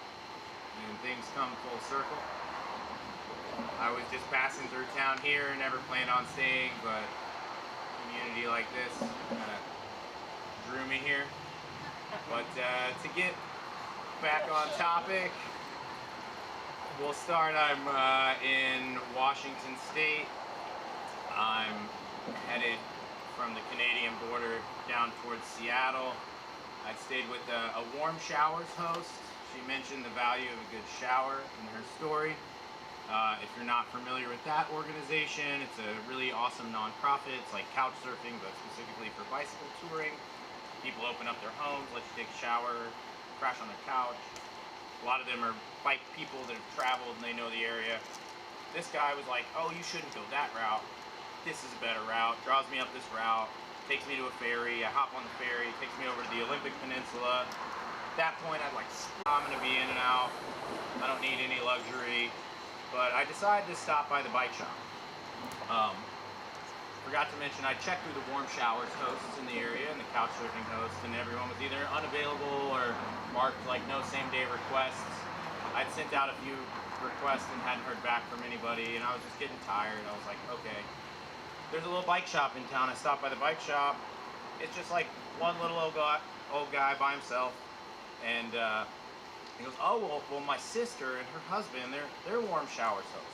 and things come full circle. I was just passing through town here, never planned on staying, but a community like this kind of drew me here. But to get back on topic, we'll start. I'm in Washington State. I'm headed from the Canadian border down towards Seattle. I stayed with a Warm Showers host. She mentioned the value of a good shower in her story. If you're not familiar with that organization, it's a really awesome nonprofit. It's like couch surfing, but specifically for bicycle touring. People open up their homes, let you take a shower, crash on their couch. A lot of them are bike people that have traveled and they know the area. This guy was like, oh, you shouldn't go that route. This is a better route. Draws me up this route, takes me to a ferry. I hop on the ferry, takes me over to the Olympic Peninsula. At that point, I'd like, I'm gonna be in and out. I don't need any luxury. But I decided to stop by the bike shop. Forgot to mention, I checked through the Warm Showers hosts in the area and the couch surfing hosts, and everyone was either unavailable or marked like no same day requests. I'd sent out a few requests and hadn't heard back from anybody, and I was just getting tired. I was like, okay, there's a little bike shop in town. I stopped by the bike shop. It's just like one little old guy by himself, and he goes, oh, well, my sister and her husband, they're Warm Showers hosts.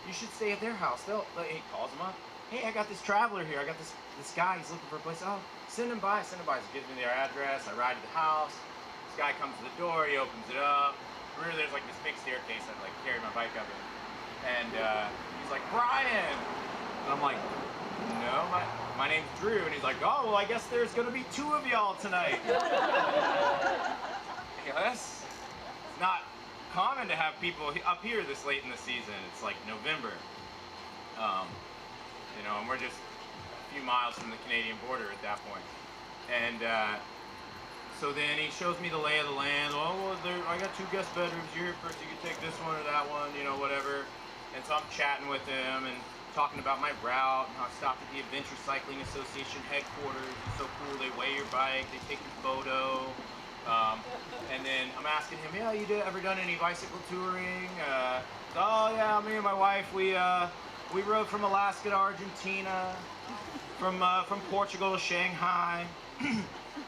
You should stay at their house. He calls them up. Hey, I got this traveler here. I got this guy. He's looking for a place. Oh, send him by. So he gives me their address. I ride to the house. This guy comes to the door. He opens it up. Really, there's like this big staircase I'd like carry my bike up in. And he's like, Brian. And I'm like, no, my name's Drew. And he's like, oh, well, I guess there's going to be 2 of y'all tonight. Yes. It's not common to have people up here this late in the season. It's like November. You know, and we're just a few miles from the Canadian border at that point. And so then he shows me the lay of the land. Oh, well, I got 2 guest bedrooms. You're here first. You can take this one or that one, you know, whatever. And so I'm chatting with him and talking about my route and how I stopped at the Adventure Cycling Association headquarters. It's so cool. They weigh your bike. They take your photo. And then asking him, yeah, you ever done any bicycle touring? Oh yeah, me and my wife, we rode from Alaska to Argentina, from Portugal to Shanghai,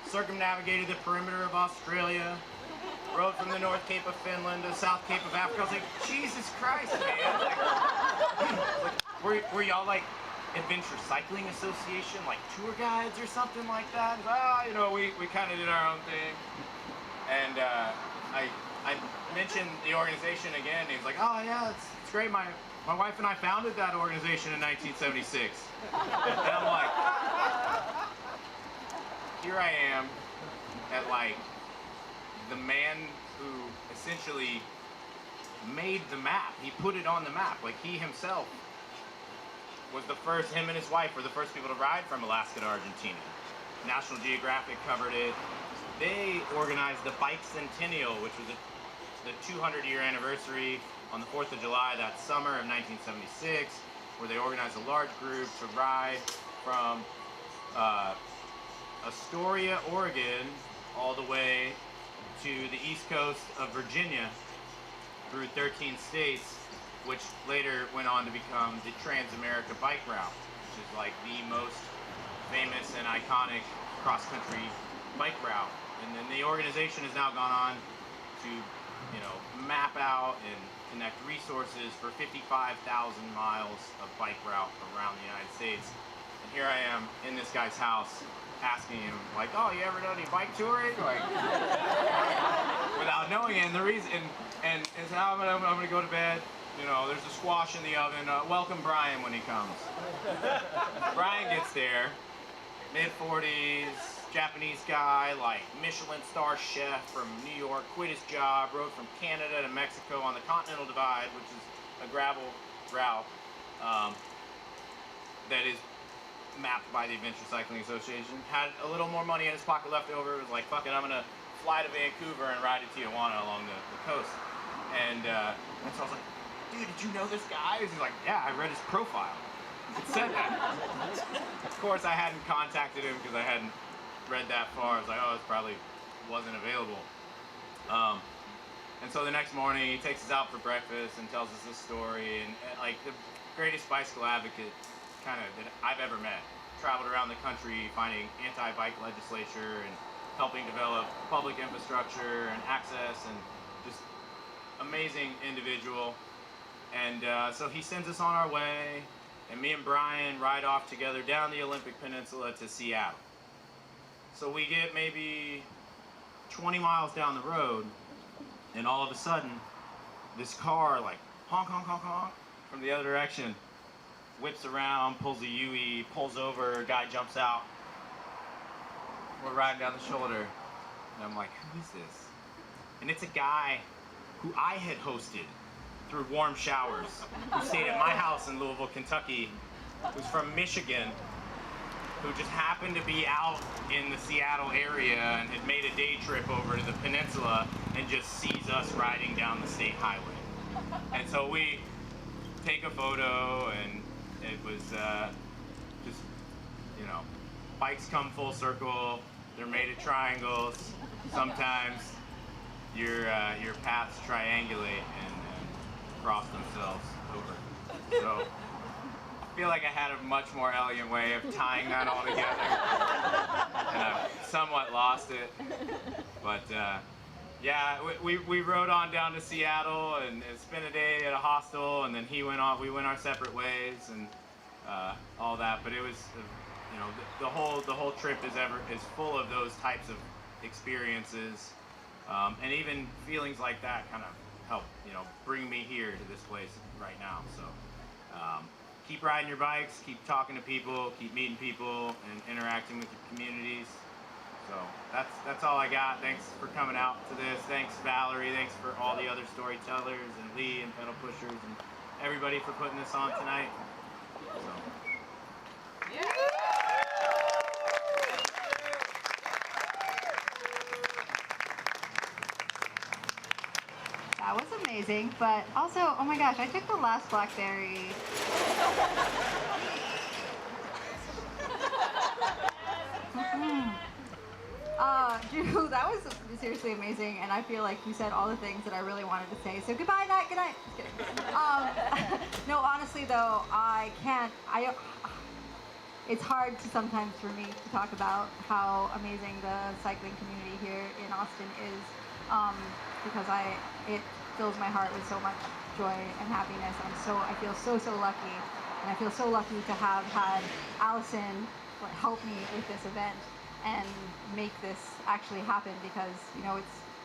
circumnavigated the perimeter of Australia, rode from the North Cape of Finland to the South Cape of Africa. I was like, Jesus Christ, man! Like, were y'all like Adventure Cycling Association, like tour guides or something like that? You know, we kind of did our own thing. And I mentioned the organization again. And he was like, oh yeah, it's great. My wife and I founded that organization in 1976. And I'm like, here I am at like the man who essentially made the map. He put it on the map. Like he himself was the first, him and his wife were the first people to ride from Alaska to Argentina. National Geographic covered it. They organized the Bike Centennial, which was the 200-year anniversary on the 4th of July that summer of 1976, where they organized a large group to ride from Astoria, Oregon, all the way to the east coast of Virginia through 13 states, which later went on to become the Trans-America Bike Route, which is like the most famous and iconic cross-country bike route. And then the organization has now gone on to, you know, map out and connect resources for 55,000 miles of bike route around the United States. And here I am in this guy's house asking him, like, oh, you ever done any bike touring? Like, without knowing it. And the reason, and so I'm gonna go to bed. You know, there's a squash in the oven. Welcome Brian when he comes. Brian gets there, mid-40s, Japanese guy, like Michelin star chef from New York, quit his job, rode from Canada to Mexico on the Continental Divide, which is a gravel route that is mapped by the Adventure Cycling Association. Had a little more money in his pocket left over. Was like, fuck it, I'm gonna fly to Vancouver and ride to Tijuana along the coast. And so I was like, dude, did you know this guy? He's like, yeah, I read his profile. It said that. Of course, I hadn't contacted him because I hadn't read that far. I was like, oh, this probably wasn't available. And so the next morning, he takes us out for breakfast and tells us this story. And like the greatest bicycle advocate kind of that I've ever met. Traveled around the country finding anti-bike legislature and helping develop public infrastructure and access, and just amazing individual. And so he sends us on our way, and me and Brian ride off together down the Olympic Peninsula to Seattle. So we get maybe 20 miles down the road, and all of a sudden, this car, like, honk, honk, honk, honk, from the other direction, whips around, pulls a UE, pulls over, guy jumps out. We're riding down the shoulder, and I'm like, who is this? And it's a guy who I had hosted through warm showers, who stayed at my house in Louisville, Kentucky, who's from Michigan, who just happened to be out in the Seattle area and had made a day trip over to the peninsula and just sees us riding down the state highway. And so we take a photo, and it was just, you know, bikes come full circle, they're made of triangles, sometimes your paths triangulate and cross themselves over. So I feel like I had a much more elegant way of tying that all together, and I've somewhat lost it. But yeah, we rode on down to Seattle and spent a day at a hostel, and then he went off. We went our separate ways and all that. But it was, you know, the whole trip is full of those types of experiences, and even feelings like that kind of help, you know, bring me here to this place right now. So keep riding your bikes, keep talking to people, keep meeting people, and interacting with your communities. So that's all I got. Thanks for coming out to this. Thanks, Valerie. Thanks for all the other storytellers, and Lee and Peddle Pushers, and everybody for putting this on tonight. So. That was amazing, but also, oh my gosh, I took the last blackberry. Drew, that was seriously amazing, and I feel like you said all the things that I really wanted to say. So goodbye, night, good night. Just kidding. No, honestly though, I can't. It's hard to sometimes for me to talk about how amazing the cycling community here in Austin is, because it fills my heart with so much joy and happiness. I feel so lucky, and I feel so lucky to have had Allison help me with this event and make this actually happen, because you know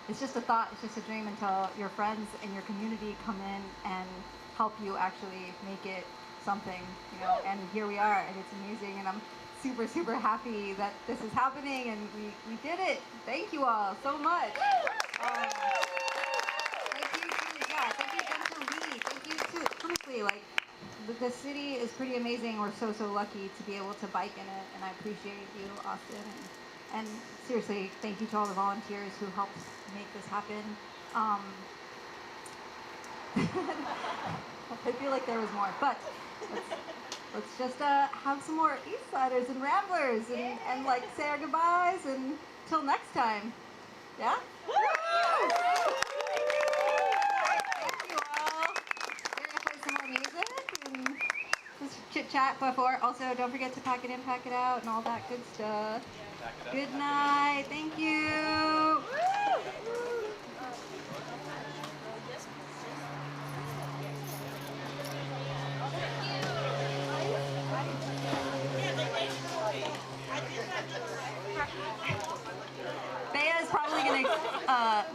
it's just a thought, it's just a dream until your friends and your community come in and help you actually make it something, you know. And here we are, and it's amazing, and I'm super happy that this is happening, and we did it. Thank you all so much. Thank you again to Lee. Thank you to, honestly, like, the city is pretty amazing. We're so lucky to be able to bike in it, and I appreciate you, Austin, and seriously, thank you to all the volunteers who helped make this happen. I feel like there was more, but let's just have some more Eastsiders and Ramblers, and like say our goodbyes until next time. Yeah? Thank you all. We're gonna play some more music and just chit chat before. Also, don't forget to pack it in, pack it out, and all that good stuff. Good night. Thank you. Bea is probably going to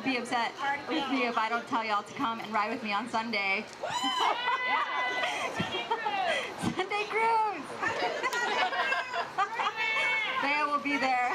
be upset with me if I don't tell y'all to come and ride with me on Sunday. Sunday cruise! Bea will be there.